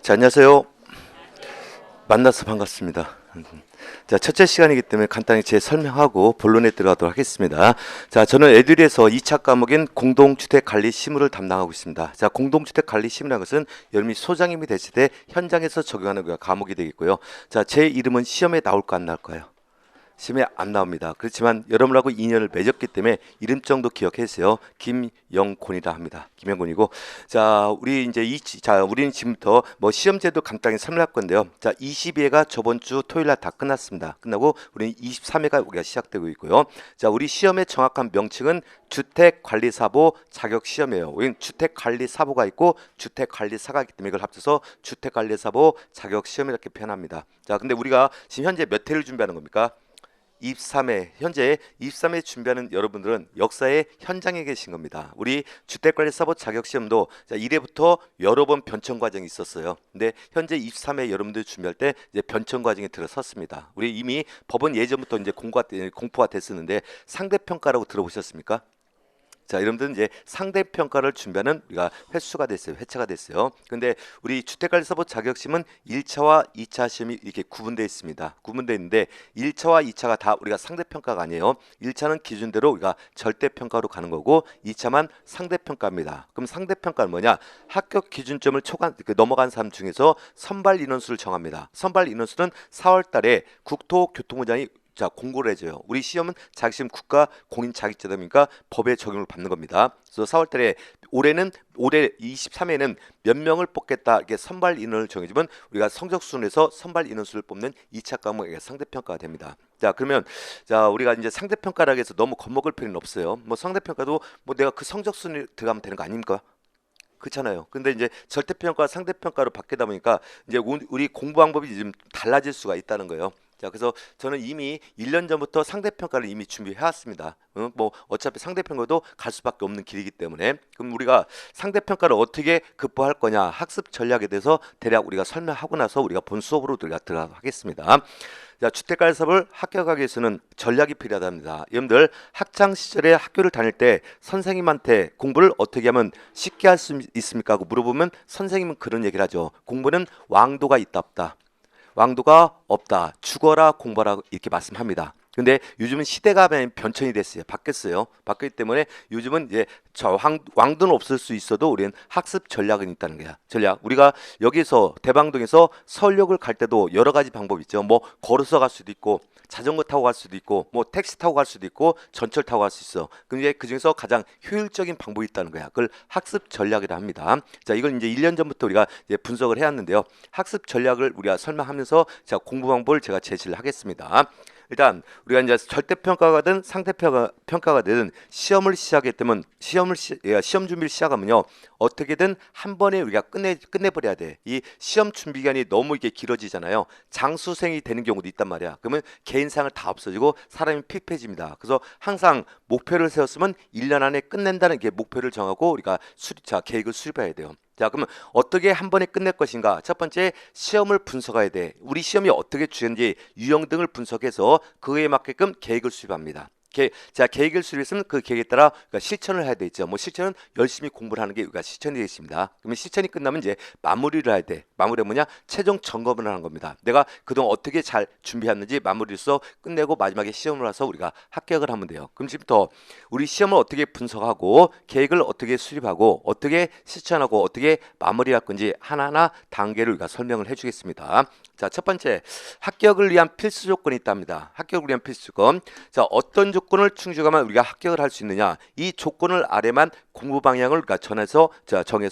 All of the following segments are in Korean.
자, 안녕하세요. 만나서 반갑습니다. 자, 첫째 시간이기 때문에 간단히 제 설명하고 본론에 들어가도록 하겠습니다. 자, 저는 에듀리에서 2차 과목인 공동주택관리 실무를 담당하고 있습니다. 자, 공동주택관리 실무라는 것은 여러분이 소장님이 되실 때 현장에서 적용하는 과목이 되겠고요. 자, 제 이름은 시험에 나올까 안 나올까요? 시험에 안 나옵니다. 그렇지만 여러분하고 인연을 맺었기 때문에 이름 정도 기억해주세요. 김영곤이라 합니다. 김영곤이고, 자, 우리는 지금부터 뭐 시험제도 간단히 설명할 건데요. 자, 22회가 저번 주 토요일 날 다 끝났습니다. 끝나고 우리는 23회가 우리가 시작되고 있고요. 자, 우리 시험의 정확한 명칭은 주택관리사보 자격시험이에요. 우리는 주택관리사보가 있고 주택관리사가 있기 때문에 이걸 합쳐서 주택관리사보 자격시험 이렇게 표현합니다. 자, 근데 우리가 지금 현재 몇 회를 준비하는 겁니까? 23회, 현재 23회 준비하는 여러분들은 역사의 현장에 계신 겁니다. 우리 주택관리사법 자격시험도 1회부터 여러 번 변청 과정이 있었어요. 근데 현재 23회 여러분들 준비할 때 이제 변청 과정에 들어섰습니다. 우리 이미 법은 예전부터 이제 공포가 됐었는데 상대평가라고 들어보셨습니까? 자, 여러분들은 이제 상대평가를 준비하는 우리가 횟수가 됐어요. 회차가 됐어요. 근데 우리 주택관리사법 자격시험은 1차와 2차 시험이 이렇게 구분되어 있습니다. 구분되어 있는데 1차와 2차가 다 우리가 상대평가가 아니에요. 1차는 기준대로 우리가 절대평가로 가는 거고 2차만 상대평가입니다. 그럼 상대평가는 뭐냐? 합격 기준점을 넘어간 사람 중에서 선발 인원수를 정합니다. 선발 인원수는 4월 달에 국토교통부장이 공고를 해줘요. 우리 시험은 자격시험 국가 공인 자격제도니까 법에 적용을 받는 겁니다. 그래서 4월달에 올해 23회는 몇 명을 뽑겠다 이렇게 선발 인원을 정해주면 우리가 성적 순에서 선발 인원수를 뽑는 2차 과목의 상대평가가 됩니다. 자, 그러면 우리가 이제 상대평가라고 해서 너무 겁먹을 필요는 없어요. 뭐 상대평가도 뭐 내가 그 성적 순위 들어가면 되는 거 아닙니까? 그렇잖아요. 근데 이제 절대평가 상대평가로 바뀌다 보니까 이제 우리 공부 방법이 좀 달라질 수가 있다는 거예요. 자, 그래서 저는 이미 1년 전부터 상대평가를 이미 준비해 왔습니다. 뭐 어차피 상대평가도 갈 수밖에 없는 길이기 때문에. 그럼 우리가 상대평가를 어떻게 극복할 거냐, 학습 전략에 대해서 대략 우리가 설명하고 나서 우리가 본 수업으로 들어가도록 하겠습니다. 자, 주택관리사업을 합격하기 위해서는 전략이 필요하답니다. 여러분들 학창 시절에 학교를 다닐 때 선생님한테 공부를 어떻게 하면 쉽게 할 수 있습니까? 하고 물어보면 선생님은 그런 얘기를 하죠. 공부는 왕도가 있다 없다. 왕도가 없다. 죽어라 공부하라 이렇게 말씀합니다. 근데 요즘은 시대가 변천이 됐어요. 바뀌었어요. 바뀌기 때문에 요즘은 이제 왕도는 없을 수 있어도 우리는 학습 전략은 있다는 거야. 전략. 우리가 여기서 대방동에서 서울역을 갈 때도 여러 가지 방법이 있죠. 뭐 걸어서 갈 수도 있고 자전거 타고 갈 수도 있고 뭐 택시 타고 갈 수도 있고 전철 타고 갈 수 있어. 근데 그 중에서 가장 효율적인 방법이 있다는 거야. 그걸 학습 전략이라 합니다. 자, 이걸 이제 1년 전부터 우리가 이제 분석을 해왔는데요. 학습 전략을 우리가 설명하면서 공부 방법을 제가 제시를 하겠습니다. 일단 우리가 이제 절대평가가 상대평가가 되든 시험을 시작했다면 시험 준비를 시작하면요 어떻게든 한 번에 우리가 끝내버려야 돼. 이 시험 준비 기간이 너무 이게 길어지잖아요. 장수생이 되는 경우도 있단 말이야. 그러면 개인상을 다 없어지고 사람이 피폐해집니다. 그래서 항상 목표를 세웠으면 1년 안에 끝낸다는 게 목표를 정하고 우리가 계획을 수립해야 돼요. 자, 그러면 어떻게 한 번에 끝낼 것인가? 첫 번째, 시험을 분석해야 돼. 우리 시험이 어떻게 주는지 유형 등을 분석해서 그에 맞게끔 계획을 수립합니다. 계획을 수립했으면 그 계획에 따라 실천을 해야 되죠. 뭐 실천은 열심히 공부를 하는 게 우리가 실천이 되겠습니다. 그러면 실천이 끝나면 이제 마무리를 해야 돼. 마무리가 뭐냐? 최종 점검을 하는 겁니다. 내가 그동안 어떻게 잘 준비했는지 마무리를 써 끝내고 마지막에 시험을 와서 우리가 합격을 하면 돼요. 그럼 지금부터 우리 시험을 어떻게 분석하고 계획을 어떻게 수립하고 어떻게 실천하고 어떻게 마무리할 건지 하나하나 단계를 우리가 설명을 해주겠습니다. 자, 첫 번째, 합격을 위한 필수 조건이 있답니다. 합격을 위한 필수 조건. 자, 어떤 조건을 충족하면 우리가 합격을 할 수 있느냐? 이 조건을 아래만 공부 방향을 우리가 정해서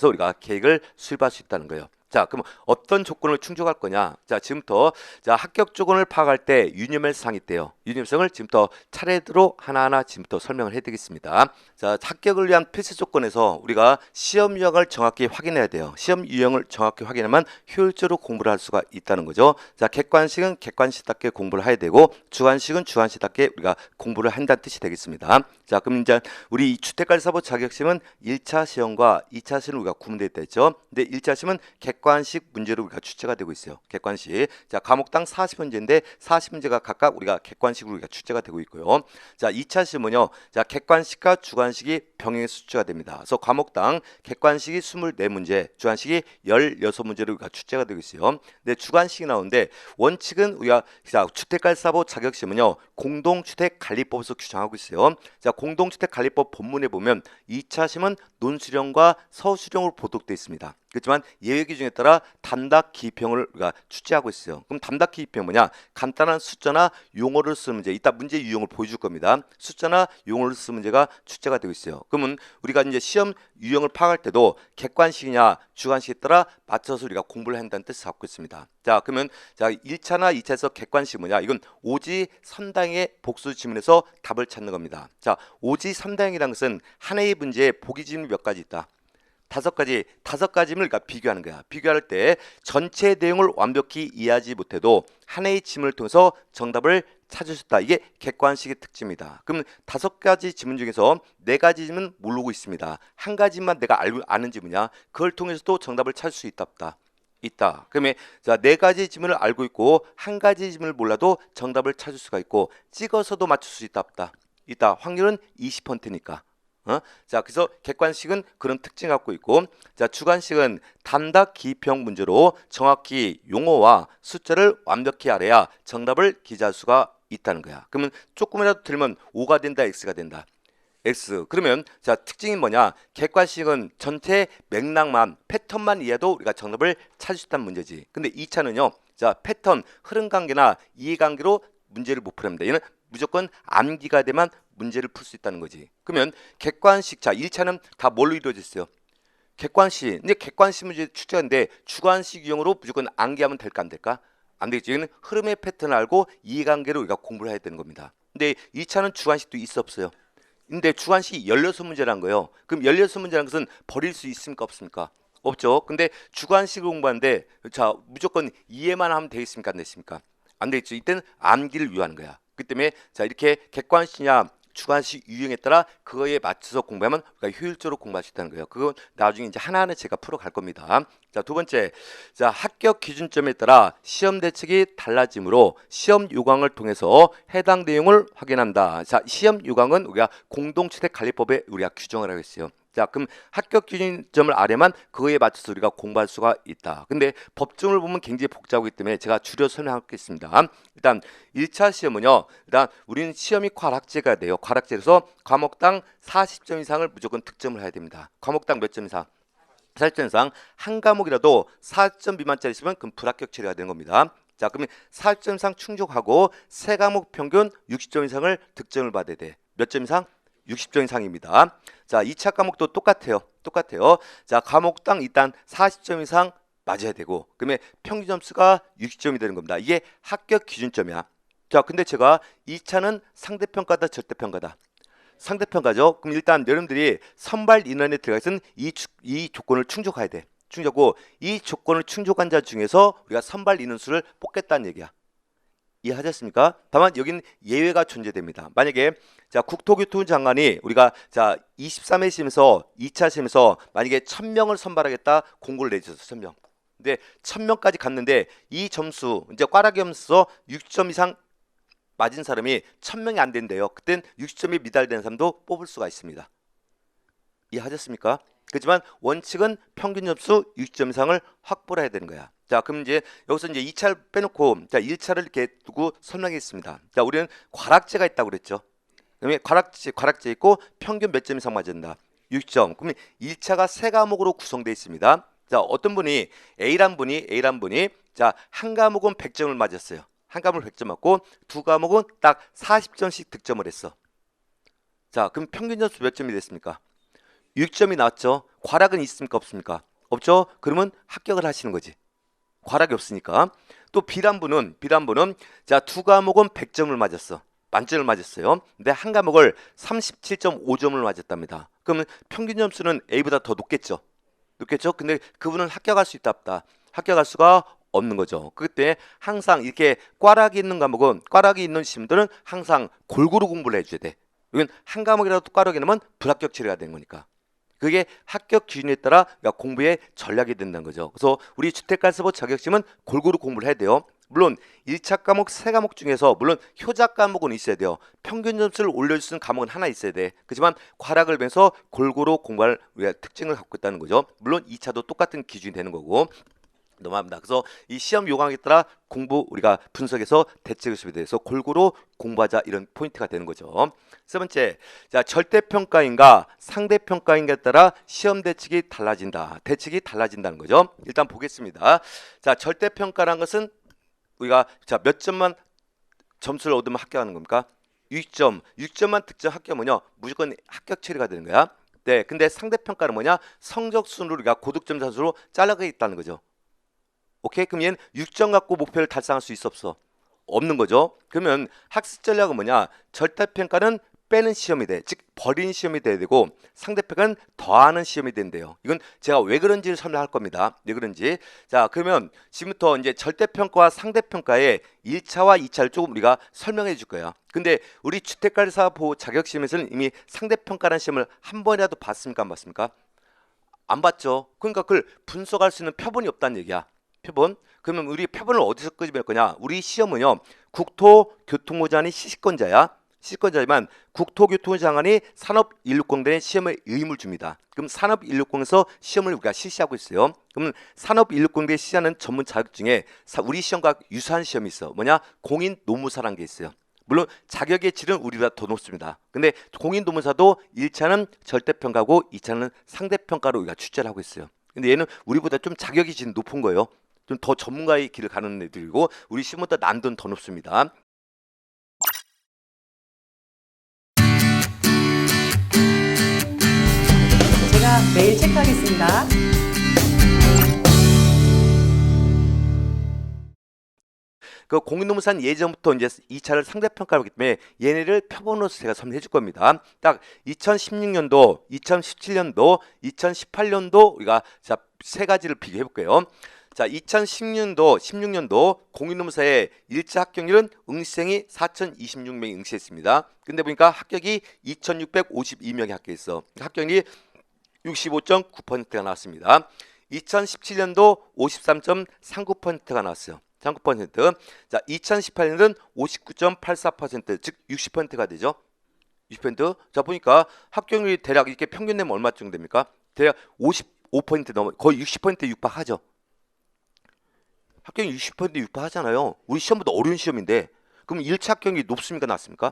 우리가 계획을 수립할 수 있다는 거예요. 자, 그럼 어떤 조건을 충족할 거냐? 자, 지금부터 합격 조건을 파악할 때 유념할 사항이 있대요. 유념성을 지금부터 차례대로 하나하나 지금부터 설명을 해드리겠습니다. 자, 합격을 위한 필수 조건에서 우리가 시험 유형을 정확히 확인해야 돼요. 시험 유형을 정확히 확인하면 효율적으로 공부를 할 수가 있다는 거죠. 자, 객관식은 객관식답게 공부를 해야 되고 주관식은 주관식답게 우리가 공부를 한다는 뜻이 되겠습니다. 자, 그럼 이제 우리 주택관리사법 자격시험은 1차 시험과 2차 시험을 우리가 구분되어 있다 했죠. 근데 1차 시험은 객관식 문제로 우리가 출제가 되고 있어요. 객관식. 자, 과목당 40문제인데 40문제가 각각 우리가 객관식으로 우리가 출제가 되고 있고요. 자, 2차 시험은요. 자, 객관식과 주관식이 병행해서 출제가 됩니다. 그래서 과목당 객관식이 24문제, 주관식이 16문제로 우리가 출제가 되고 있어요. 근데 주관식이 나오는데 원칙은 우리가 자, 주택관리사법 자격시험은요. 공동주택관리법에서 규정하고 있어요. 자, 공동주택관리법 본문에 보면 2차 시험은 논수령과 서술형으로 보독되어 있습니다. 그렇지만 예외 기준에 따라 단답 기입형을 우리가 출제하고 있어요. 그럼 단답 기입형 뭐냐? 간단한 숫자나 용어를 쓰는 문제. 이따 문제 유형을 보여줄 겁니다. 숫자나 용어를 쓰는 문제가 출제가 되고 있어요. 그러면 우리가 이제 시험 유형을 파악할 때도 객관식이냐 주관식에 따라 맞춰서 우리가 공부를 한다는 뜻을 갖고 있습니다. 자, 그러면 자 1차나 2차에서 객관식 뭐냐? 이건 오지 선당의 복수 지문에서 답을 찾는 겁니다. 자, 오지 선당이라는 것은 하나의 문제에 보기 지문이 몇 가지 있다. 다섯 가지를 우리가 비교하는 거야. 비교할 때 전체 내용을 완벽히 이해하지 못해도 하나의 지문을 통해서 정답을 찾으셨다. 이게 객관식의 특징입니다. 그럼 5가지 지문 중에서 4가지 지문은 모르고 있습니다. 한 가지만 내가 아는 지문이야. 그걸 통해서도 정답을 찾을 수 있다 없다. 있다. 그러면 자 4가지 지문을 알고 있고 한 가지 지문을 몰라도 정답을 찾을 수가 있고 찍어서도 맞출 수 있다 없다. 있다. 확률은 20%니까. 자, 그래서 객관식은 그런 특징을 갖고 있고, 자, 주관식은 단답 기입형 문제로 정확히 용어와 숫자를 완벽히 알아야 정답을 기재할 수가 있다는 거야. 그러면 조금이라도 틀리면 5가 된다, X가 된다. X. 그러면 자, 특징이 뭐냐? 객관식은 전체 맥락만, 패턴만 이해해도 우리가 정답을 찾을 수 있다는 문제지. 근데 2차는요. 자, 패턴, 흐름 관계나 이해관계로 문제를 못 푸랍니다. 얘는 무조건 암기가 되면 문제를 풀 수 있다는 거지. 그러면 객관식, 자 1차는 다 뭘로 이루어졌어요? 객관식. 근데 객관식 문제 출제하는데 주관식 유형으로 무조건 암기하면 될까 안 될까? 안 되겠지. 이거는 흐름의 패턴을 알고 이해관계를 우리가 공부를 해야 되는 겁니다. 근데 2차는 주관식도 있어 없어요? 근데 주관식이 16문제라는 거예요. 그럼 16문제라는 것은 버릴 수 있습니까 없습니까? 없죠. 근데 주관식을 공부하는데 자 무조건 이해만 하면 되겠습니까 안 되겠습니까? 안 되겠죠. 이때는 암기를 위한 거야. 그 때문에 자 이렇게 객관식이냐 주관식 유형에 따라 그거에 맞춰서 공부하면 우리가 효율적으로 공부할 수 있다는 거예요. 그건 나중에 이제 하나하나 제가 풀어갈 겁니다. 자, 두 번째, 자 합격 기준점에 따라 시험 대책이 달라지므로 시험 요강을 통해서 해당 내용을 확인한다. 자, 시험 요강은 우리가 공동주택관리법에 우리가 규정을 하고 있어요. 자, 그럼 합격 기준점을 아래만 그거에 맞춰서 우리가 공부할 수가 있다. 근데 법정을 보면 굉장히 복잡하기 때문에 제가 줄여 설명하겠습니다. 일단 1차 시험은요. 일단 우리는 시험이 과락제가 돼요. 과락제에서 과목당 40점 이상을 무조건 득점을 해야 됩니다. 과목당 몇 점 이상? 40점 이상. 한 과목이라도 4점 미만짜리 있으면 그럼 불합격 처리가 되는 겁니다. 자, 그러면 40점 이상 충족하고 세 과목 평균 60점 이상을 득점을 받아야 돼. 몇 점 이상? 60점 이상입니다. 자, 2차 과목도 똑같아요. 자, 과목당 일단 40점 이상 맞아야 되고, 그러면 평균 점수가 60점이 되는 겁니다. 이게 합격 기준점이야. 자, 근데 제가 2차는 상대평가다, 절대평가다. 상대평가죠. 그럼 일단 여러분들이 선발 인원에 들어가 있으면 이 조건을 충족해야 돼. 충족하고 이 조건을 충족한 자 중에서 우리가 선발 인원수를 뽑겠다는 얘기야. 이해하셨습니까? 다만 여기는 예외가 존재됩니다. 만약에 자 국토교통부 장관이 우리가 자 23회 시험에서 2차 시험에서 만약에 1000명을 선발하겠다 공고를 내주셔서 1000명. 근데 1000명까지 갔는데 이 점수 이제 꽈라기 점수 60점 이상 맞은 사람이 1000명이 안 된대요. 그땐 60점이 미달되는 사람도 뽑을 수가 있습니다. 이해하셨습니까? 그렇지만 원칙은 평균 점수 60점 이상을 확보를 해야 되는 거야. 자, 그럼 이제 여기서 이제 2차를 빼놓고 자 1차를 이렇게 두고 설명하겠습니다. 자, 우리는 과락제가 있다고 그랬죠. 그다음에 과락제 있고 평균 몇 점 이상 맞는다. 60점. 그러면 1차가 세 과목으로 구성되어 있습니다. 자, 어떤 분이 A란 분이 자, 한 과목은 100점을 맞았어요. 한 과목을 100점 맞고 두 과목은 딱 40점씩 득점을 했어. 자, 그럼 평균 점수 몇 점이 됐습니까? 6점이 나왔죠. 과락은 있습니까 없습니까? 없죠. 그러면 합격을 하시는 거지. 과락이 없으니까. 또 B란 분은 자, 두 과목은 100점을 맞았어. 만점을 맞았어요. 근데 한 과목을 37.5점을 맞았답니다. 그러면 평균 점수는 A보다 더 높겠죠. 근데 그분은 합격할 수 있다 없다. 합격할 수가 없는 거죠. 그때 항상 이렇게 꽈락이 있는 과목은 꽈락이 있는 시험들은 항상 골고루 공부를 해줘야 돼. 이건 한 과목이라도 꽈락이 나면 불합격 처리가 되는 거니까. 그게 합격 기준에 따라 그러니까 공부의 전략이 된다는 거죠. 그래서 우리 주택가세법 자격시험은 골고루 공부를 해야 돼요. 물론 1차 과목 3과목 중에서 물론 효자 과목은 있어야 돼요. 평균 점수를 올려줄 수 있는 과목은 하나 있어야 돼. 그렇지만 과락을 배면서 골고루 공부할 우리가 특징을 갖고 있다는 거죠. 물론 2차도 똑같은 기준이 되는 거고. 넘어갑니다. 그래서 이 시험 요강에 따라 공부 우리가 분석해서 대책의식에 대해서 골고루 공부하자 이런 포인트가 되는 거죠. 세 번째, 자 절대평가인가 상대평가인가에 따라 시험 대책이 달라진다. 대책이 달라진다는 거죠. 일단 보겠습니다. 자 절대평가라는 것은 우리가 자 몇 점만 점수를 얻으면 합격하는 겁니까? 6점, 6점만 득점 합격하면요 무조건 합격 처리가 되는 거야. 네, 근데 상대평가는 뭐냐? 성적 순으로 우리가 고득점 산수로 잘라가 있다는 거죠. 오케이? 그럼 얘는 6점 갖고 목표를 달성할 수 있어 없어? 없는 거죠. 그러면 학습 전략은 뭐냐? 절대평가는 빼는 시험이 돼. 즉 버리는 시험이 돼야 되고 상대평가는 더하는 시험이 된대요. 이건 제가 왜 그런지를 설명할 겁니다. 왜 그런지. 자 그러면 지금부터 이제 절대평가와 상대평가의 1차와 2차를 조금 우리가 설명해 줄 거예요. 근데 우리 주택관리사 보호 자격시험에서는 이미 상대평가라는 시험을 한 번이라도 봤습니까? 안 봤습니까? 안 봤죠. 그러니까 그걸 분석할 수 있는 표본이 없다는 얘기야. 표본. 그러면 우리 표본을 어디서 끄집어낼 거냐? 우리 시험은요. 국토교통부 장관이 시식권자야. 시식권자지만 국토교통부 장관이 산업인력공단에 시험을 의무를 줍니다. 그럼 산업인력공에서 시험을 우리가 실시하고 있어요. 그러면 산업인력공단에 실시하는 전문 자격 중에 우리 시험과 유사한 시험이 있어. 뭐냐? 공인노무사라는 게 있어요. 물론 자격의 질은 우리보다 더 높습니다. 근데 공인노무사도 1차는 절대평가고 2차는 상대평가로 우리가 출제를 하고 있어요. 근데 얘는 우리보다 좀 자격이 질 높은 거예요. 좀 더 전문가의 길을 가는 애들이고 우리 시험보다 난도는 더 높습니다. 제가 매일 체크하겠습니다. 그 공인노무사는 예전부터 이제 2차를 상대평가를 하기 때문에 얘네를 표본으로서 제가 설명해 줄 겁니다. 딱 2016년도, 2017년도, 2018년도 우리가 자, 세 가지를 비교해 볼게요. 자, 16년도 공인노무사의 1차 합격률은 응시생이 4,026명이 응시했습니다. 근데 보니까 합격이 2,652명이 합격했어. 합격률이 65.9%가 나왔습니다. 2017년도 53.39%가 나왔어요. 39%. 자, 2018년은 59.84%, 즉 60%가 되죠. 60%. 자, 보니까 합격률이 대략 이렇게 평균 내면 얼마 정도 됩니까? 대략 55% 넘어 거의 60% 육박하죠. 합격률 60% 육박하잖아요. 우리 시험보다 어려운 시험인데 그럼 1차 합격률이 높습니까? 낮습니까?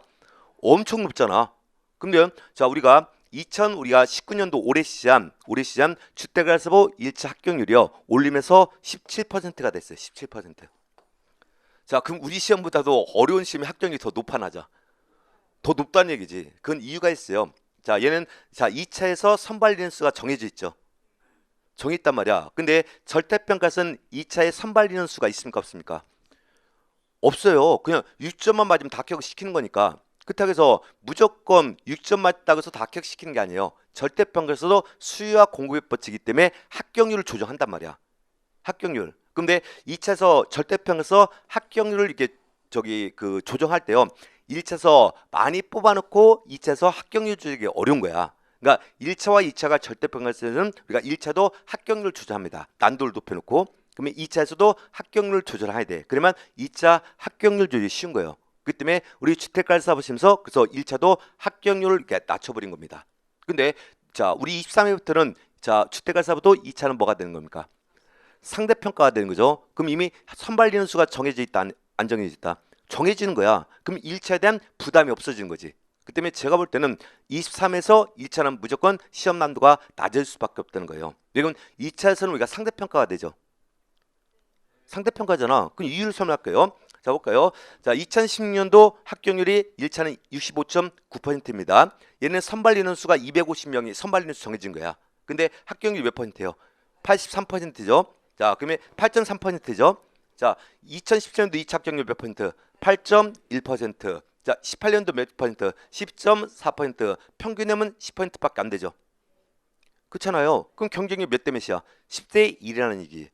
엄청 높잖아. 근데 자, 우리가 2019년도 올해 시장 주택가세법 1차 합격률이요. 올리면서 17%가 됐어요. 17%. 자, 그럼 우리 시험보다도 어려운 시험의 합격률이 더 높아나자. 더 높다는 얘기지. 그건 이유가 있어요. 자, 얘는 자 2차에서 선발 인원수가 정해져 있죠. 정해있단 말이야. 근데 절대평가에서는 2차에 선발 인원수가 있습니까? 없습니까? 없어요. 그냥 6점만 맞으면 다 합격시키는 거니까. 그렇다고 해서 무조건 6점 맞다고 해서 다 합격시키는 게 아니에요. 절대평가에서도 수요와 공급의 법칙이기 때문에 합격률을 조정한단 말이야. 합격률. 근데 2차에서 절대평가에서 합격률을 이렇게 조정할 때요. 1차에서 많이 뽑아놓고 2차에서 합격률 조정이 어려운 거야. 그러니까 1차와 2차가 절대평가에서는 우리가 1차도 합격률 조절합니다. 난도를 높여놓고. 그러면 2차에서도 합격률 조절해야 돼. 그러면 2차 합격률 조절이 쉬운 거예요. 그 때문에 우리 주택가세법 보시면서 그래서 1차도 합격률을 이렇게 낮춰버린 겁니다. 근데 자 우리 23회부터는 자 주택가세법도 2차는 뭐가 되는 겁니까? 상대평가가 되는 거죠. 그럼 이미 선발 인원수가 정해져 있다 안 정해져 있다? 정해지는 거야. 그럼 1차에 대한 부담이 없어지는 거지. 그 때문에 제가 볼 때는 23에서 1차는 무조건 시험 난도가 낮을 수밖에 없다는 거예요. 이건 2차에서는 우리가 상대평가가 되죠. 상대평가잖아. 그럼 이유를 설명할게요. 자 볼까요? 자 2016년도 합격률이 1차는 65.9%입니다. 얘는 선발 인원수가 250명이 선발 인원수 정해진 거야. 근데 합격률이 몇 퍼센트예요? 83%죠. 자 그러면 8.3%죠. 자 2017년도 2차 합격률 몇 퍼센트? 8.1%. 자 18년도 몇 퍼센트? 10.4%. 평균하면 10%밖에 안 되죠. 그렇잖아요. 그럼 경쟁률 몇 대 몇이야? 10대 1이라는 얘기.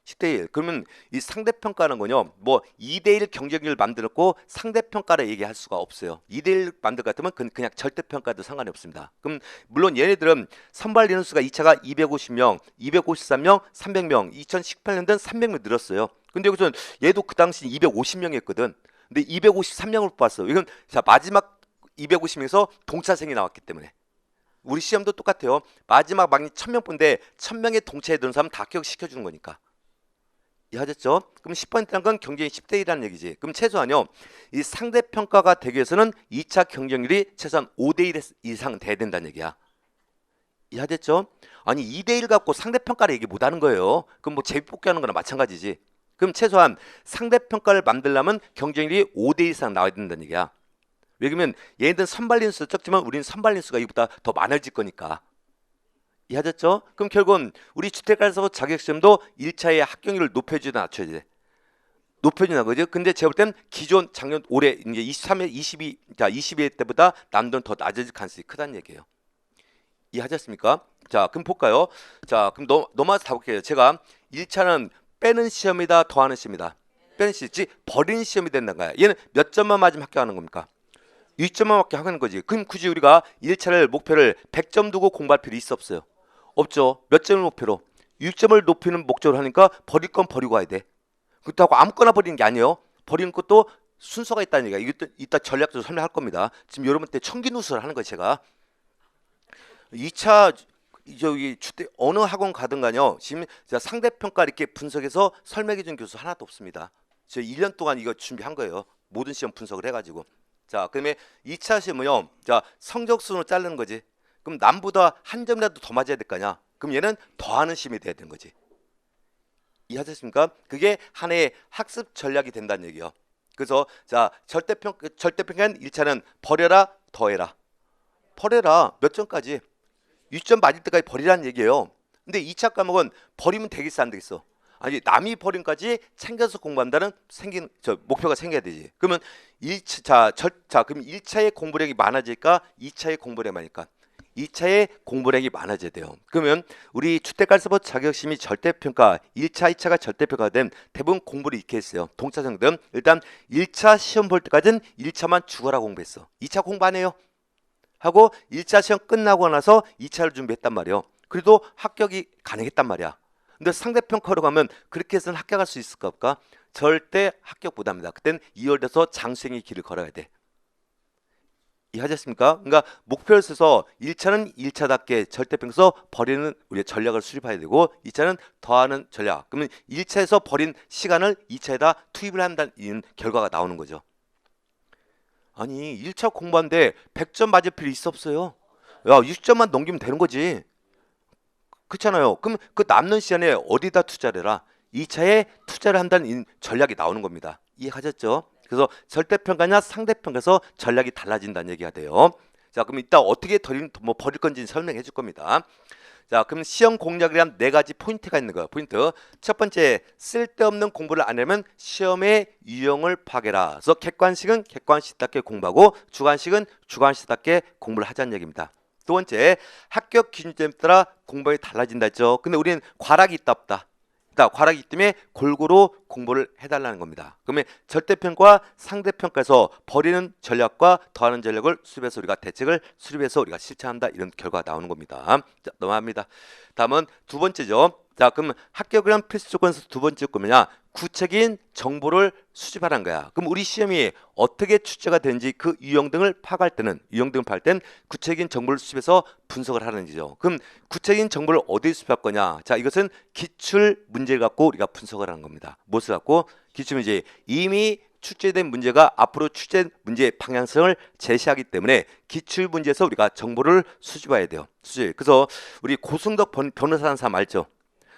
10대 1. 그러면 이 상대평가는 거요. 뭐 2대 1 경쟁률 만들었고 상대평가를 얘기할 수가 없어요. 2대 1 만들 것 같으면 그냥 절대평가도 상관이 없습니다. 그럼 물론 얘네들은 선발 인원수가 2차가 250명, 253명, 300명, 2018년도는 300명 늘었어요. 근데 여기서 얘도 그 당시 250명이었거든. 근데 253명을 뽑았어. 이건 자 마지막 250명에서 동차생이 나왔기 때문에. 우리 시험도 똑같아요. 마지막 막이 1000명 뽑는데 1000명의 동차에 드는 사람 다 기억시켜주는 거니까. 이해하셨죠? 그럼 10번이라는 건 경쟁이 10대 1이라는 얘기지. 그럼 최소한요. 이 상대평가가 되기 위해서는 2차 경쟁률이 최소한 5대 1 이상 돼야 된다는 얘기야. 이해하셨죠? 아니 2대 1 갖고 상대평가를 얘기 못하는 거예요. 그럼 뭐 제비뽑기 하는 거나 마찬가지지. 그럼 최소한 상대평가를 만들려면 경쟁률이 5대 1 이상 나와야 된다는 얘기야. 왜 그러면 얘네들은 선발인수도 적지만 우리는 선발인수가 이보다 더 많아질 거니까. 이해하셨죠? 그럼 결국은 우리 주택가에서 자격시험도 1차의 합격률을 높여주나 낮춰야 돼. 높여주나 그죠? 근데 제가 볼 땐 기존 작년 올해 이제 23회 22회 때보다 난도는 더 낮아질 가능성이 크다는 얘기예요. 이해하셨습니까? 자, 그럼 볼까요? 자, 그럼 넘어가서 다 볼게요. 제가 1차는 빼는 시험이다, 더하는 시험이다. 빼는 시험, 즉 버리는 시험이 된다는 거야. 얘는 몇 점만 맞으면 합격하는 겁니까? 6점만 합격하는 거지. 그럼 굳이 우리가 1차를 목표를 100점 두고 공부할 필요 있어 없어요? 없죠. 몇 점을 목표로? 6점을 높이는 목적으로 하니까 버릴 건 버리고 와야 돼. 그렇다고 아무거나 버리는 게 아니에요. 버리는 것도 순서가 있다는 얘기야. 이것도 이따 전략적으로 설명할 겁니다. 지금 여러분 때 청기누수를 하는 거예요, 제가. 2차 저기 주택 어느 학원 가든 간요. 지금 상대평가 이렇게 분석해서 설명해 준 교수 하나도 없습니다. 저 1년 동안 이거 준비한 거예요. 모든 시험 분석을 해가지고. 자, 그다음에 2차 시험은요. 자, 성적순으로 자르는 거지. 그럼 남보다 한 점이라도 더 맞아야 될 거 아니야. 그럼 얘는 더하는 시험이 돼야 되는 거지. 이해하셨습니까? 그게 하나의 학습 전략이 된다는 얘기예요. 그래서 자, 절대평가는 1차는 버려라, 더해라. 버려라. 몇 점까지? 6점 맞을 때까지 버리라는 얘기예요. 근데 2차 과목은 버리면 되겠어 안 되겠어? 아니 남이 버림까지 챙겨서 공부한다는 목표가 생겨야 되지. 그러면 1차 그럼 1차의 공부량이 많아질까? 2차의 공부량이 많을까? 2차의 공부량이 많아져야 돼요. 그러면 우리 주택가서버 자격심의 절대평가 1차, 2차가 절대평가가 된 대부분 공부를 이렇게 했어요. 동차생들은 일단 1차 시험 볼 때까지는 1차만 죽어라 공부했어. 2차 공부 안 해요. 하고 1차 시험 끝나고 나서 2차를 준비했단 말이에요. 그래도 합격이 가능했단 말이야. 근데 상대평가로 가면 그렇게 해서는 합격할 수 있을까 없까? 절대 합격 못합니다. 그땐 이월돼서 장수행의 길을 걸어야 돼. 이해하셨습니까? 그러니까 목표를 써서 1차는 1차답게 절대평가에서 버리는 우리의 전략을 수립해야 되고 2차는 더하는 전략. 그러면 1차에서 버린 시간을 2차에다 투입을 한다는 결과가 나오는 거죠. 아니 1차 공부하는데 100점 맞을 필요 있어 없어요? 야 60점만 넘기면 되는 거지. 그렇잖아요. 그럼 그 남는 시간에 어디다 투자를 해라? 2차에 투자를 한다는 전략이 나오는 겁니다. 이해하셨죠? 그래서 절대평가냐 상대평가에서 전략이 달라진다는 얘기가 돼요. 자, 그럼 이따 어떻게 버릴 건지 설명해 줄 겁니다. 자, 그럼 시험 공략을 위한 4가지 포인트가 있는 거예요. 포인트. 첫 번째, 쓸데없는 공부를 안 하면 시험의 유형을 파괴라. 그래서 객관식은 객관식답게 공부하고 주관식은 주관식답게 공부를 하자는 얘기입니다. 두 번째, 합격 기준점에 따라 공부가 달라진다 했죠. 근데 우리는 과락이 있다 없다. 과락이 있기 때문에 골고루 공부를 해달라는 겁니다. 그러면 절대평가 상대평가에서 버리는 전략과 더하는 전략을 수립해서 우리가 대책을 수립해서 우리가 실천한다 이런 결과가 나오는 겁니다. 자, 넘어갑니다. 다음은 두 번째죠. 자, 그럼 합격을 한 필수 조건에서 두 번째 조건이냐? 구체적인 정보를 수집하라는 거야. 그럼 우리 시험이 어떻게 출제가 되는지 그 유형 등을 파악할 때는 구체적인 정보를 수집해서 분석을 하는 거죠. 그럼 구체적인 정보를 어디에 수집할 거냐? 자, 이것은 기출 문제를 갖고 우리가 분석을 하는 겁니다. 무엇을 갖고? 기출 문제. 이미 출제된 문제가 앞으로 출제 문제의 방향성을 제시하기 때문에 기출 문제에서 우리가 정보를 수집해야 돼요. 그래서 우리 고승덕 변호사라는 사람 알죠?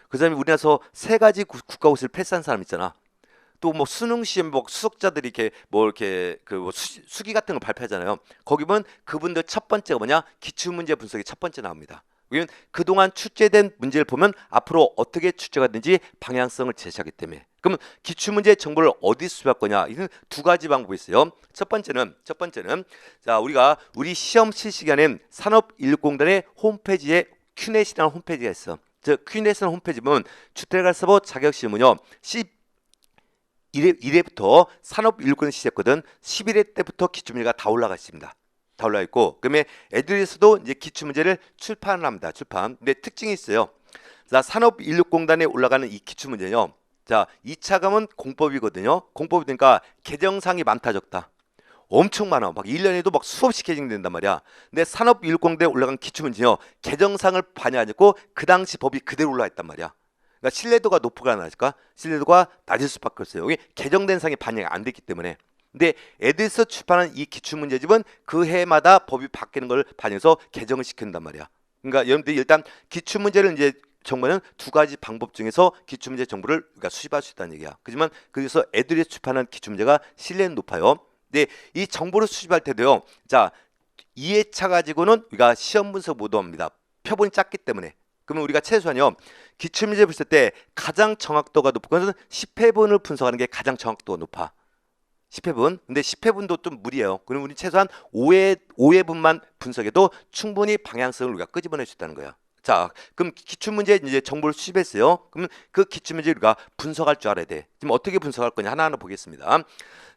그 사람이 우리나라에서 3가지 국가고시를 패스한 사람 있잖아. 또 뭐 수능 시험 수석자들이 이렇게 수기 같은 거 발표하잖아요. 거기 보면 그분들 첫 번째가 뭐냐? 기출 문제 분석이 첫 번째 나옵니다. 왜냐면 그동안 출제된 문제를 보면 앞으로 어떻게 출제가 되는지 방향성을 제시하기 때문에. 그러면 기출 문제 정보를 어디 수집할 거냐? 이는 2가지 방법이 있어요. 첫 번째는 자, 우리 시험 실시간엔 산업인력공단의 홈페이지에 큐넷이라는 홈페이지가 있어. 즉 퀸에서 홈페이지 보면 주택알아보 자격시험은요 11회부터 산업인력권을 시작했거든. 11회 때부터 기출문제가 다 올라가 있습니다. 다 올라가 있고, 그다음에 애들에서도 이제 기출문제를 출판을 합니다. 출판. 근데 특징이 있어요. 자, 산업인력공단에 올라가는 이 기출문제는요. 자, 2차 감은 공법이거든요. 공법이니까 개정사항이 많다 적다. 엄청 많아. 막 1년에도 막 수없이 개정된단 말이야. 근데 산업인력공단에 올라간 기출문제요. 개정사항을 반영하고 그 당시 법이 그대로 올라와 있단 말이야. 그러니까 신뢰도가 높을까 낮을까? 신뢰도가 낮을 수밖에 없어요. 여기 개정된 사항이 반영이 안 됐기 때문에. 근데 애들에서 출판한 이 기출문제집은 그 해마다 법이 바뀌는 걸 반영해서 개정을 시킨단 말이야. 그러니까 여러분들이 일단 기출문제를 이제 정보는 두 가지 방법 중에서 기출문제 정보를 우리가 수집할 수 있다는 얘기야. 그렇지만 그래서 애들이 출판한 기출문제가 신뢰는 높아요. 근데 이 정보를 수집할 때도요. 자, 2회차 가지고는 우리가 시험 분석 못 합니다. 표본이 작기 때문에. 그러면 우리가 최소한요. 기출문제 풀 때 가장 정확도가 높은 것은 10회분을 분석하는 게 가장 정확도가 높아. 10회분. 근데 10회분도 좀 무리예요. 그럼 우리 최소한 5회분만 분석해도 충분히 방향성을 우리가 끄집어낼 수 있다는 거야. 자, 그럼 기출문제 이제 정보를 수집했어요. 그러면 그 기출문제 우리가 분석할 줄 알아야 돼. 지금 어떻게 분석할 거냐 하나하나 보겠습니다.